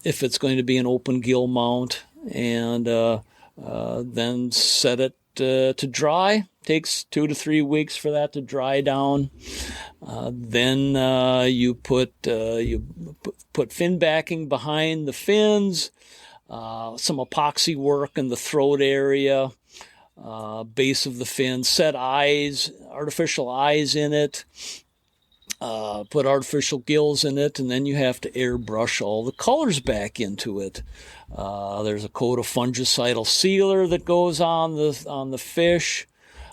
if it's going to be an open gill mount, and then set it to dry. Takes 2 to 3 weeks for that to dry down. Then you put fin backing behind the fins, some epoxy work in the throat area, base of the fin, set eyes, artificial eyes in it, put artificial gills in it, and then you have to airbrush all the colors back into it. There's a coat of fungicidal sealer that goes on the fish.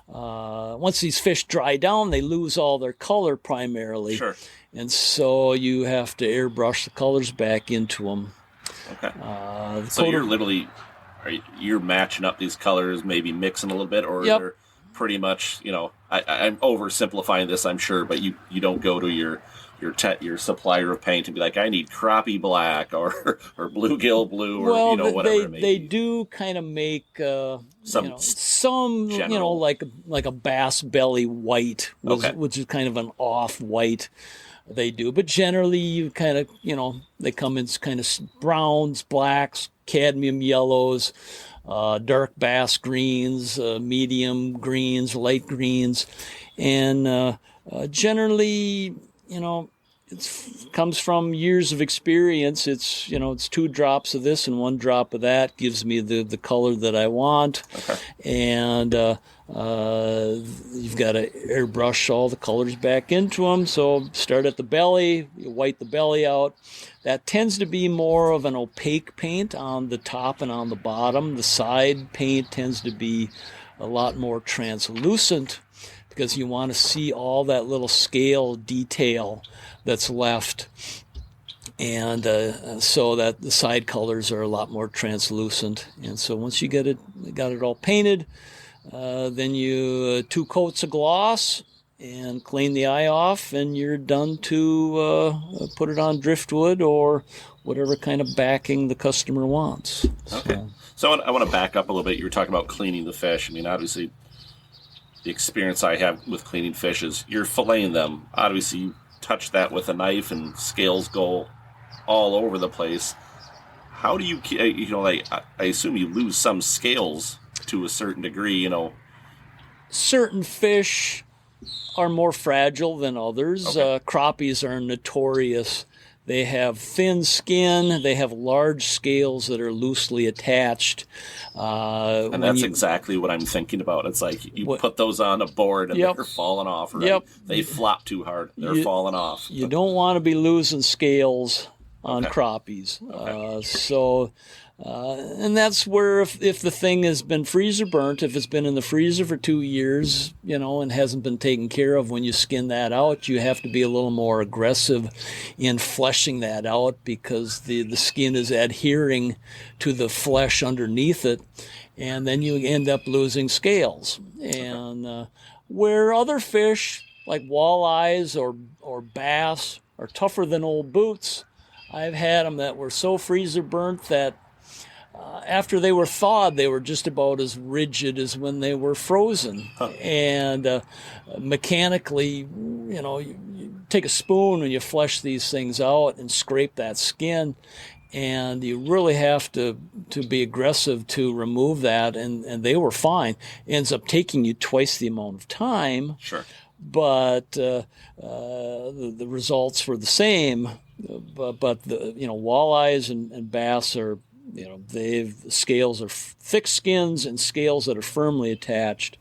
Once these fish dry down, they lose all their color primarily. Sure. And so you have to airbrush the colors back into them. Okay. The So coat you're of- literally, you're matching up these colors, maybe mixing a little bit, or Yep. they're pretty much, I'm oversimplifying this, I'm sure, but you don't go to your supplier of paint and be like, I need crappie black or bluegill blue or Well, whatever it may they be. do kind of make Some some general. like a bass belly white, Okay. which is kind of an off white. They do, but generally you kind of they come in kind of browns, blacks, cadmium yellows, dark bass greens, medium greens, light greens, and generally it comes from years of experience. It's 2 drops of this and 1 drop of that gives me the color that I want. Okay. And you've got to airbrush all the colors back into them. So start at the belly, you white the belly out. That tends to be more of an opaque paint on the top and on the bottom. The side paint tends to be a lot more translucent because you want to see all that little scale detail that's left, and so that the side colors are a lot more translucent. And so once you got it all painted, then you 2 coats of gloss and clean the eye off, and you're done to put it on driftwood or whatever kind of backing the customer wants. Okay. So I want to back up a little bit. You were talking about cleaning the fish. I mean, obviously, the experience I have with cleaning fish is you're filleting them. Obviously, you touch that with a knife and scales go all over the place. How do you I assume you lose some scales to a certain degree, Certain fish are more fragile than others. Okay. Crappies are notorious. They have thin skin. They have large scales that are loosely attached. And that's exactly what I'm thinking about. It's like you put those on a board and Yep. they're falling off, right? Yep. They flop too hard. They're falling off. You don't want to be losing scales on Okay. crappies. Okay. And that's where if the thing has been freezer burnt, if it's been in the freezer for 2 years, and hasn't been taken care of, when you skin that out, you have to be a little more aggressive in fleshing that out because the skin is adhering to the flesh underneath it, and then you end up losing scales. And where other fish like walleyes or bass are tougher than old boots, I've had them that were so freezer burnt that after they were thawed, they were just about as rigid as when they were frozen. And mechanically, you take a spoon and you flesh these things out and scrape that skin, and you really have to be aggressive to remove that. And they were fine. It ends up taking you twice the amount of time. Sure. But the results were the same. But the walleyes and bass are scales are thick skins and scales that are firmly attached,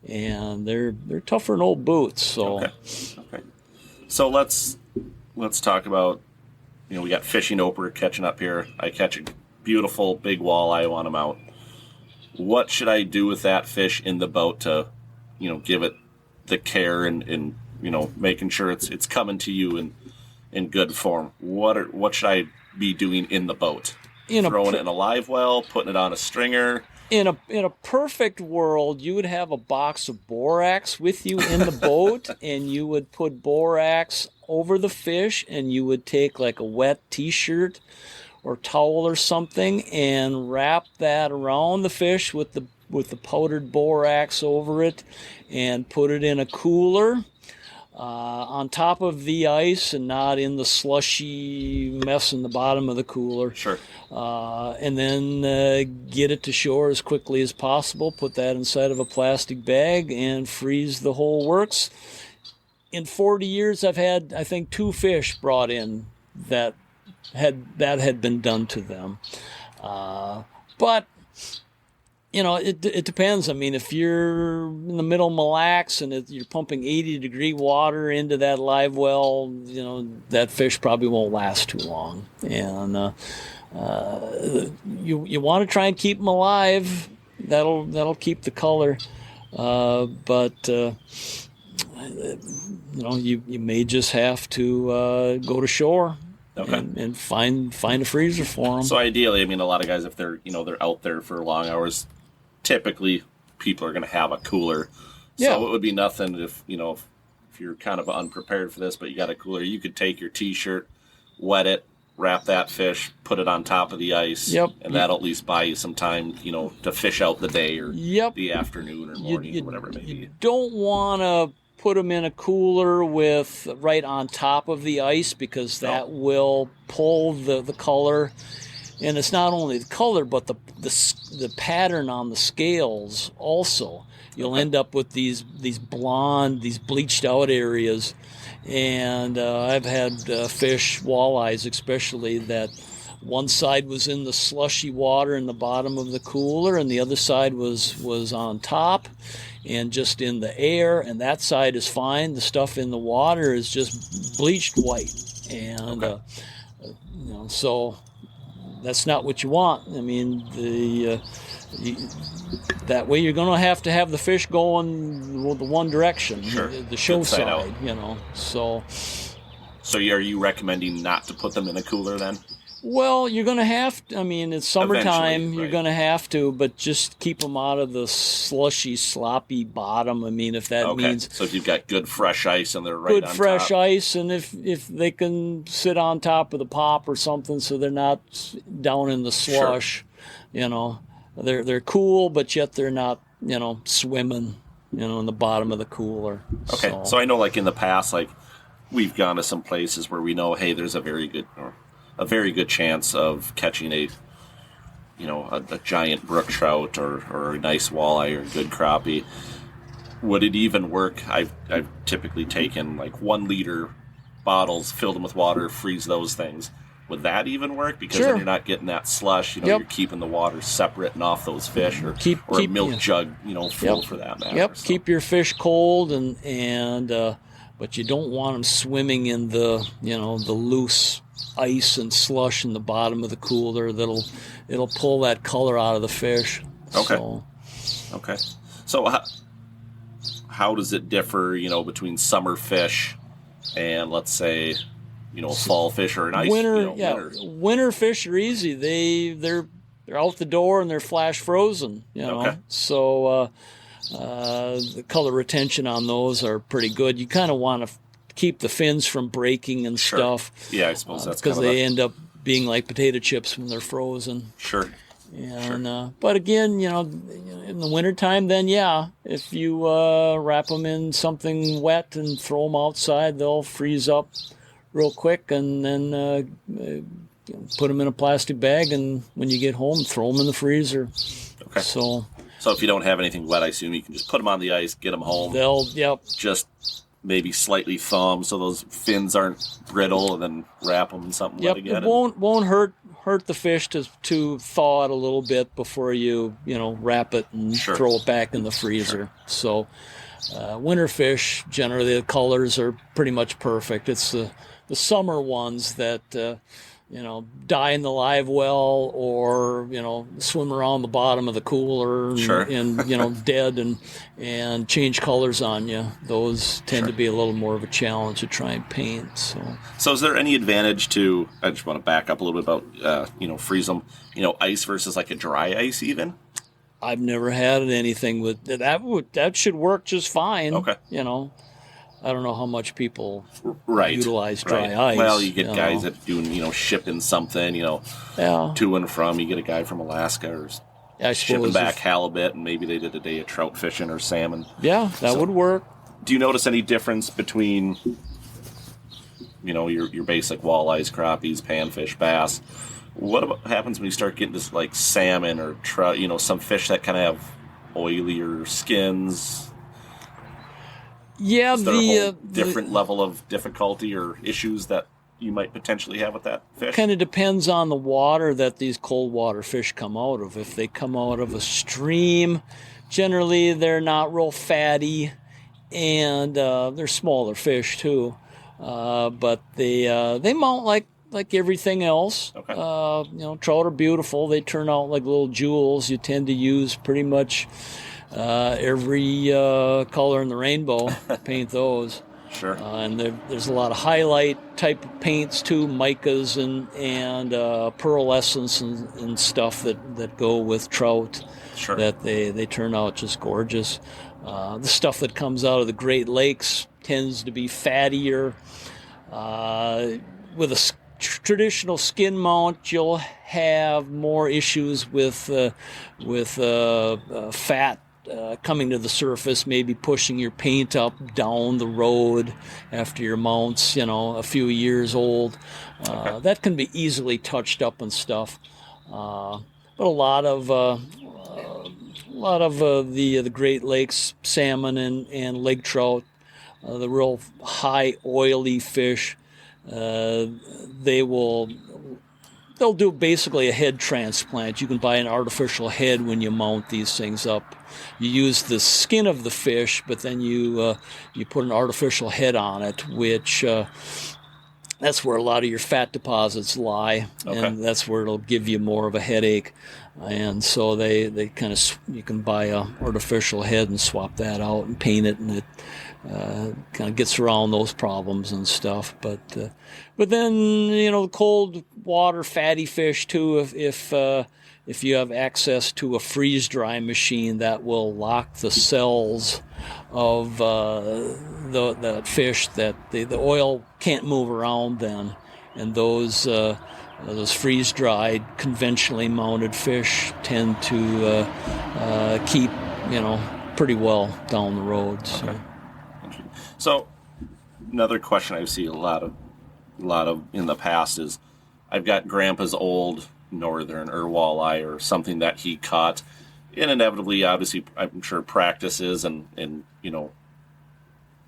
and they're tougher than old boots. So Okay. So let's talk about we got fishing over catching up here. I catch a beautiful big walleye when I'm out. What should I do with that fish in the boat to give it the care and making sure it's coming to you in good form? What should I be doing in the boat? Throwing it in a live well, putting it on a stringer. In a perfect world, you would have a box of borax with you in the boat, and you would put borax over the fish, and you would take like a wet T-shirt or towel or something and wrap that around the fish with the powdered borax over it, and put it in a cooler. On top of the ice and not in the slushy mess in the bottom of the cooler. Sure. And then get it to shore as quickly as possible, put that inside of a plastic bag, and freeze the whole works. In 40 years, I've had, I think, 2 fish brought in that had been done to them. But it depends. I mean, if you're in the middle of Mille Lacs and you're pumping 80-degree water into that live well, that fish probably won't last too long. And you want to try and keep them alive. That'll keep the color. But you may just have to go to shore Okay. and find a freezer for them. So ideally, I mean, a lot of guys, if they're they're out there for long hours, typically people are going to have a cooler. Yeah. So it would be nothing if if you're kind of unprepared for this, but you got a cooler, you could take your T-shirt, wet it, wrap that fish, put it on top of the ice, and that'll at least buy you some time, to fish out the day or the afternoon or morning or whatever it may be. You don't want to put them in a cooler with right on top of the ice because that will pull the color. And it's not only the color, but the pattern on the scales also. You'll end up with these blonde, these bleached out areas. And I've had fish, walleyes especially, that one side was in the slushy water in the bottom of the cooler and the other side was on top and just in the air, and that side is fine. The stuff in the water is just bleached white. And so that's not what you want. I mean, that way you're going to have the fish going the one direction, the show side, So are you recommending not to put them in a cooler then? Well, you're going to have to. I mean, it's summertime. Eventually, you're going to have to, but just keep them out of the slushy, sloppy bottom. I mean, if that means. So if you've got good fresh ice and they're right on top. Good fresh ice, and if they can sit on top of the pop or something, so they're not down in the slush, they're cool, but yet they're not, swimming, in the bottom of the cooler. Okay, so I know, like in the past, like we've gone to some places where we know, hey, there's a very good chance of catching a giant brook trout or a nice walleye or a good crappie. Would it even work? I've typically taken like 1 liter bottles, filled them with water, freeze those things. Would that even work? Because then you're not getting that slush. You're keeping the water separate and off those fish, or a milk jug, full for that matter. Yep. So. Keep your fish cold and but you don't want them swimming in the the loose ice and slush in the bottom of the cooler. It'll pull that color out of the fish. Okay. So how does it differ, between summer fish and, let's say, fall fish or an ice winter? Winter. Winter fish are easy. They're out the door and they're flash frozen. So the color retention on those are pretty good. You kind of want to keep the fins from breaking and stuff. Yeah, I suppose that's because they end up being like potato chips when they're frozen. Sure. And but again, in the wintertime, then if you wrap them in something wet and throw them outside, they'll freeze up real quick, and then put them in a plastic bag, and when you get home, throw them in the freezer. Okay. So if you don't have anything wet, I assume you can just put them on the ice, get them home. Just maybe slightly thaw them so those fins aren't brittle, and then wrap them in something wet again. It won't hurt the fish to thaw it a little bit before you wrap it and throw it back in the freezer. So winter fish, generally the colors are pretty much perfect. It's the summer ones that die in the live well, or swim around the bottom of the cooler and dead and change colors on you. Those tend to be a little more of a challenge to try and paint. So is there any advantage to? I just want to back up a little bit about freeze them. Ice versus like a dry ice even. I've never had anything with that. That should work just fine. Okay. I don't know how much people utilize dry ice. Well, you get guys that doing, shipping something, to and from. You get a guy from Alaska or shipping back halibut, and maybe they did a day of trout fishing or salmon. Yeah, that would work. Do you notice any difference between, your basic walleyes, crappies, panfish, bass? What happens when you start getting this like salmon or trout? Some fish that kind of have oilier skins. Yeah, is there a whole different level of difficulty or issues that you might potentially have with that fish? Kind of depends on the water that these cold water fish come out of. If they come out of a stream, generally they're not real fatty, and they're smaller fish too. But they mount like everything else. Okay. Trout are beautiful. They turn out like little jewels. You tend to use pretty much every color in the rainbow, paint those. Sure. And there's a lot of highlight type of paints too, micas and pearlescence and stuff that go with trout. Sure. That they turn out just gorgeous. The stuff that comes out of the Great Lakes tends to be fattier. With a traditional skin mount, you'll have more issues with fat coming to the surface, maybe pushing your paint up down the road after your mount's a few years old. That can be easily touched up and stuff. But a lot of the Great Lakes salmon and lake trout, the real high oily fish, they'll do basically a head transplant. You can buy an artificial head when you mount these things up. You use the skin of the fish, but then you put an artificial head on it, which that's where a lot of your fat deposits lie, and that's where it'll give you more of a headache. And so they kind of, you can buy a artificial head and swap that out and paint it, and it kind of gets around those problems and stuff. But then the cold water fatty fish too. If you have access to a freeze dry machine that will lock the cells of the fish, that the oil can't move around then, and those freeze dried conventionally mounted fish tend to keep pretty well down the road. So. Okay. So another question I've seen a lot of in the past is, I've got Grandpa's old northern or walleye or something that he caught, and inevitably, obviously, I'm sure practices and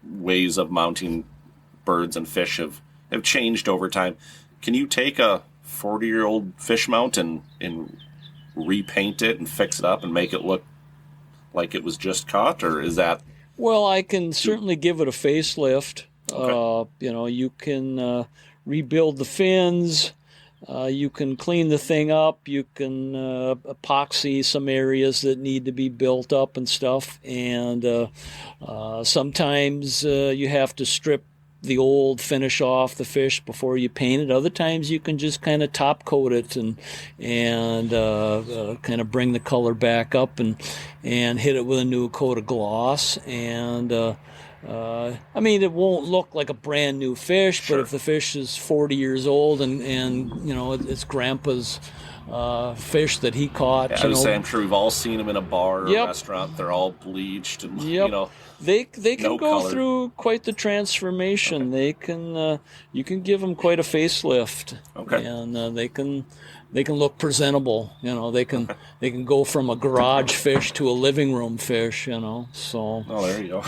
ways of mounting birds and fish have changed over time. Can you take a 40-year-old fish mount and repaint it and fix it up and make it look like it was just caught, or is that? Well, I can certainly give it a facelift. Okay. You can rebuild the fins. You can clean the thing up. You can epoxy some areas that need to be built up and stuff. And sometimes you have to strip the old finish off the fish before you paint it. Other times you can just kind of top coat it and kind of bring the color back up and hit it with a new coat of gloss. And it won't look like a brand new fish, Sure. but if the fish is 40 years old and it's Grandpa's fish that he caught. Yeah, I would say I'm sure we've all seen them in a bar or Yep. a restaurant. They're all bleached and Yep. They can no go color. through quite the transformation. Okay. They can you can give them quite a facelift. Okay. And they can look presentable. They can go from a garage fish to a living room fish. So. Oh, there you go.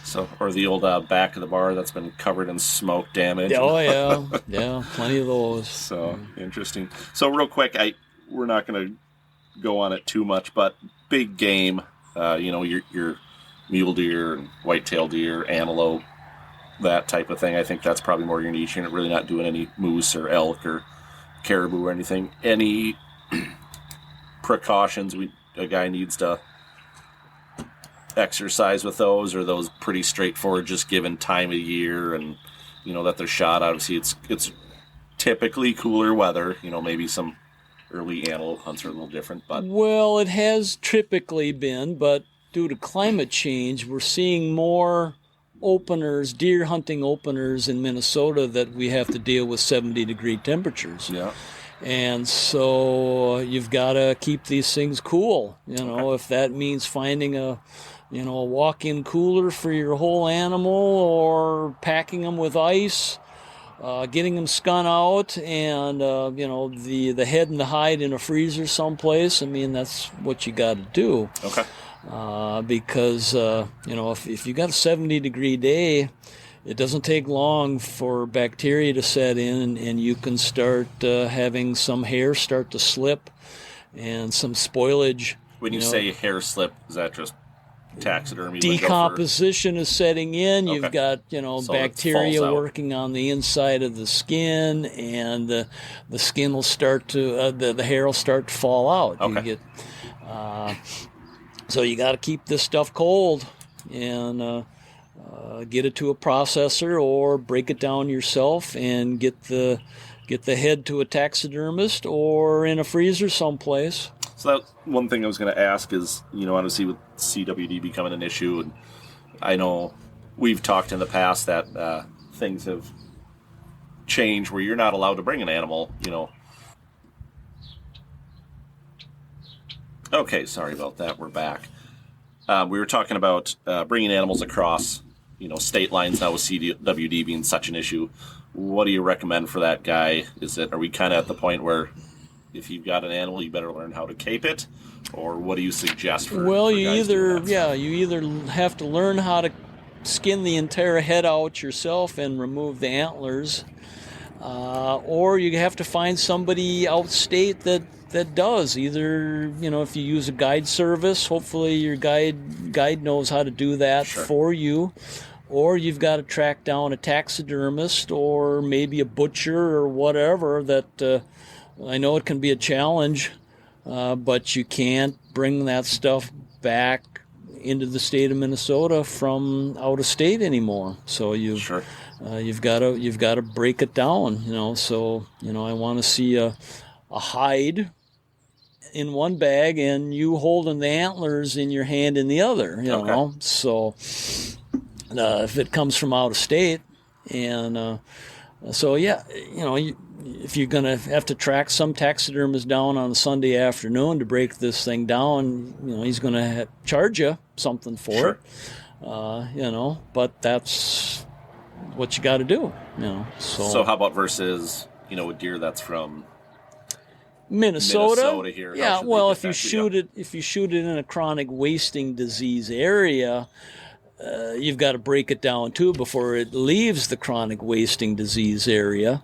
So, or the old back of the bar that's been covered in smoke damage. Oh yeah, plenty of those. So interesting. So real quick, we're not going to go on it too much, but big game. Your mule deer and white-tailed deer, antelope, that type of thing. I think that's probably more your niche. You're really not doing any moose or elk or caribou or anything. Any precautions a guy needs to exercise with those, or are those pretty straightforward, just given time of year and that they're shot? Obviously, it's typically cooler weather. Maybe some early antelope hunts are a little different, but well, it has typically been, but due to climate change, we're seeing more openers, deer hunting openers in Minnesota, that we have to deal with 70-degree temperatures. yeah. And so you've got to keep these things cool. If that means finding a walk-in cooler for your whole animal, or packing them with ice, getting them skun out, and the head and the hide in a freezer someplace. That's what you got to do. Okay. Because if you got a 70-degree day, it doesn't take long for bacteria to set in, and you can start having some hair start to slip and some spoilage. When you say hair slip, is that just taxidermy? Decomposition is setting in. Okay. You've got So it falls bacteria out. working on the inside of the skin, and the skin will start to the hair will start to fall out. Okay. So you got to keep this stuff cold, and get it to a processor or break it down yourself and get the head to a taxidermist or in a freezer someplace. So that one thing I was going to ask is, obviously with CWD becoming an issue, and I know we've talked in the past that things have changed where you're not allowed to bring an animal, Okay, sorry about that. We're back. We were talking about bringing animals across, state lines now with CWD being such an issue. What do you recommend for that guy? Are we kind of at the point where if you've got an animal, you better learn how to cape it, or what do you suggest for? Well, for you guys either doing that? you either have to learn how to skin the entire head out yourself and remove the antlers, or you have to find somebody outstate that does. Either if you use a guide service, hopefully your guide knows how to do that Sure. for you. Or you've got to track down a taxidermist or maybe a butcher or whatever. That I know it can be a challenge, but you can't bring that stuff back into the state of Minnesota from out of state anymore. So you've got to break it down. So I want to see a hide in one bag and you holding the antlers in your hand in the other. You know, so. If it comes from out of state, and so if you're gonna have to track some taxidermist down on a Sunday afternoon to break this thing down, he's gonna charge you something for it, but that's what you got to do, So how about versus a deer that's from Minnesota here? Yeah, well, if you shoot it in a chronic wasting disease area. You've got to break it down too before it leaves the chronic wasting disease area.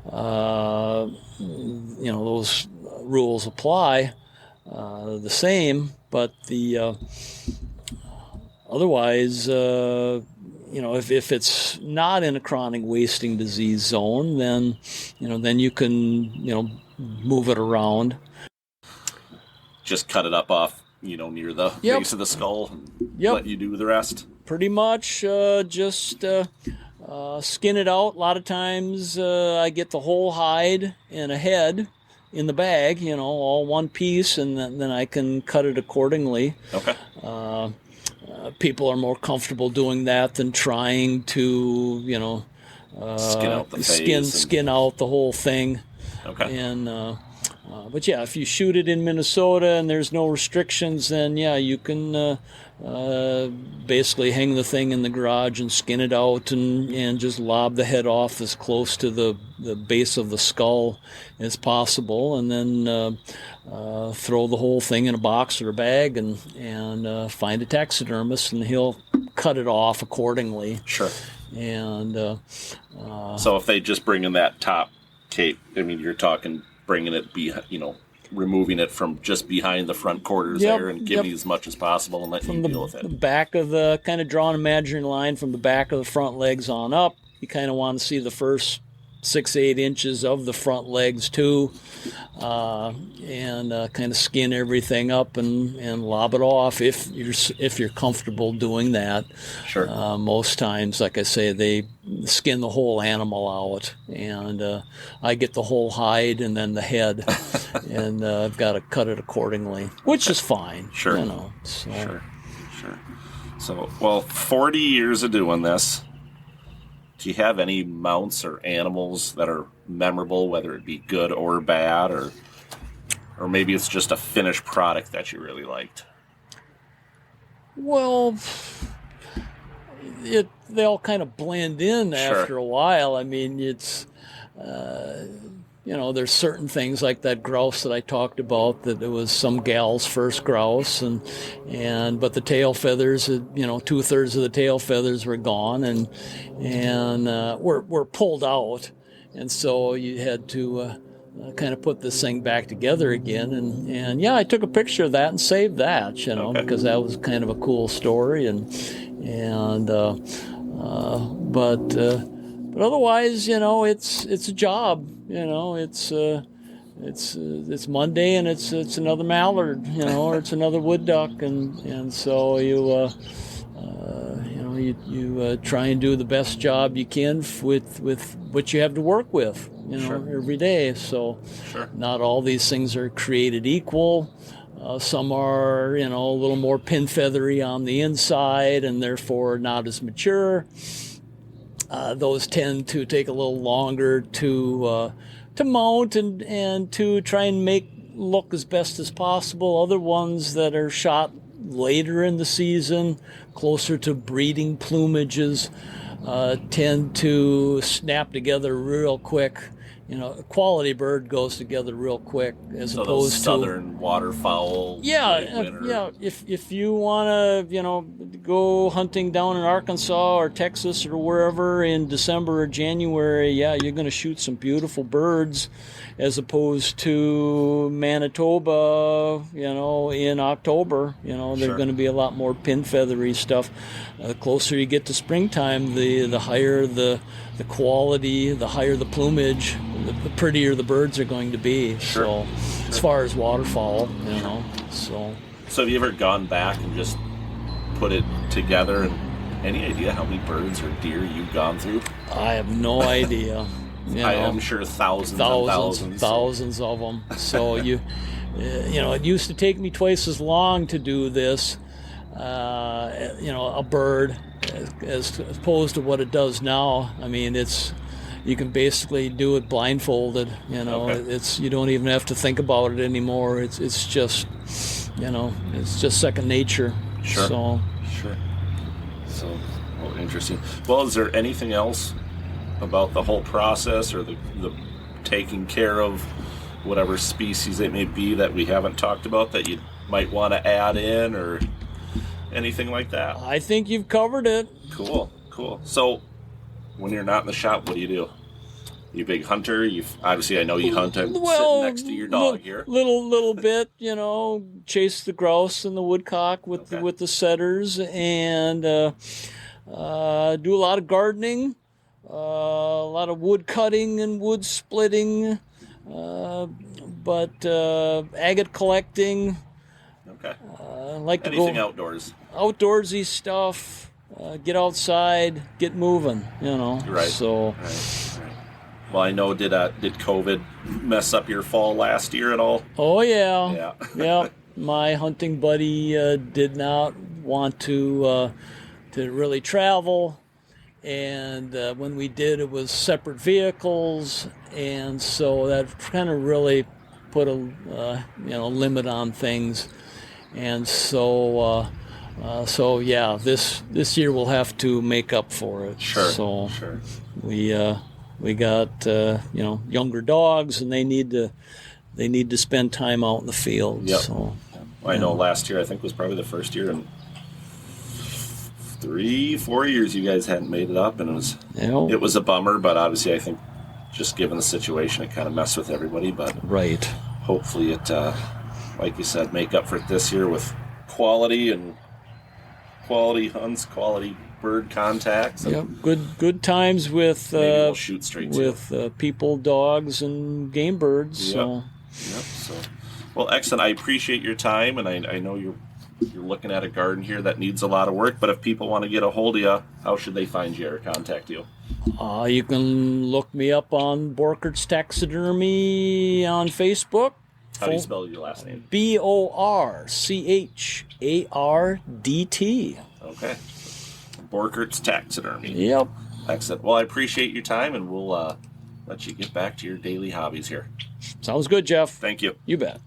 Those rules apply the same, but the otherwise, if it's not in a chronic wasting disease zone, then you can move it around. Just cut it up off. Near the base of the skull, and let you do the rest. Pretty much, just skin it out. A lot of times, I get the whole hide and a head in the bag, all one piece, and then I can cut it accordingly. Okay. People are more comfortable doing that than trying to, skin out the face skin out the whole thing. Okay. And but yeah, if you shoot it in Minnesota and there's no restrictions, then you can basically hang the thing in the garage and skin it out and just lob the head off as close to the base of the skull as possible, and then throw the whole thing in a box or a bag and find a taxidermist, and he'll cut it off accordingly. Sure. And so if they just bring in that top cape, you're talking bringing it, removing it from just behind the front quarters there and giving you as much as possible and letting you deal with it. From the back of the, kind of draw an imaginary line from the back of the front legs on up. You kind of want to see the first 6-8 inches of the front legs too, and kind of skin everything up and lob it off if you're comfortable doing that. Sure. Most times, like I say, they skin the whole animal out, and I get the whole hide and then the head, and I've got to cut it accordingly, which is fine. Sure. So. Sure. So, 40 years of doing this. Do you have any mounts or animals that are memorable, whether it be good or bad, or maybe it's just a finished product that you really liked? Well, they all kind of blend in after a while. It's there's certain things like that grouse that I talked about, that it was some gal's first grouse, but the tail feathers, 2/3 of the tail feathers were gone and were pulled out, and so you had to kind of put this thing back together again, and I took a picture of that and saved that, because that was kind of a cool story, but otherwise, it's a job. It's Monday and it's another mallard, or it's another wood duck, and so you you try and do the best job you can with what you have to work with, every day. So not all these things are created equal. Some are, a little more pin feathery on the inside and therefore not as mature. Those tend to take a little longer to mount and to try and make look as best as possible. Other ones that are shot later in the season, closer to breeding plumages, tend to snap together real quick. A quality bird goes together real quick as so opposed those southern waterfowl. Yeah. If you want to, go hunting down in Arkansas or Texas or wherever in December or January, you're going to shoot some beautiful birds, as opposed to Manitoba, in October. There's going to be a lot more pin feathery stuff. The closer you get to springtime, the higher the quality, the higher the plumage, the prettier the birds are going to be. So, as far as waterfowl, So have you ever gone back and just put it together? And any idea how many birds or deer you've gone through? I have no idea. I am sure thousands of them. So it used to take me twice as long to do this, a bird, as opposed to what it does now. I mean, you can basically do it blindfolded. It's you don't even have to think about it anymore. It's just it's just second nature. So interesting. Well, is there anything else about the whole process or the taking care of whatever species it may be that we haven't talked about that you might want to add in or anything like that? I think you've covered it. Cool. So when you're not in the shop, what do? You a big hunter? Obviously, I know you hunt. I'm sitting next to your dog here. Little bit, chase the grouse and the woodcock with the setters, and do a lot of gardening, a lot of wood cutting and wood splitting, but agate collecting. Okay. Like to anything go outdoors. Outdoorsy stuff. Get outside, get moving. Right. So. Right. Well, I know, did COVID mess up your fall last year at all? Oh, yeah. Yeah. My hunting buddy did not want to really travel, and when we did, it was separate vehicles, and so that kind of really put a limit on things, and so this year we'll have to make up for it. Sure. We got younger dogs, and they need to spend time out in the field. Yep. So I know last year I think was probably the first year in 3-4 years you guys hadn't made it up, and it was a bummer. But obviously I think just given the situation, it kind of messed with everybody. But hopefully it, like you said, make up for it this year with quality hunts, quality bird contacts. Yep, good times with we'll shoot straight with people, dogs, and game birds. Yep. So, well, excellent. I appreciate your time, and I know you're looking at a garden here that needs a lot of work. But if people want to get a hold of you, how should they find you or contact you? You can look me up on Borkert's Taxidermy on Facebook. How do you spell your last name? BORCHARDT. Okay. Borkert's Taxidermy. Yep. Excellent. Well, I appreciate your time, and we'll let you get back to your daily hobbies here. Sounds good, Jeff. Thank you. You bet.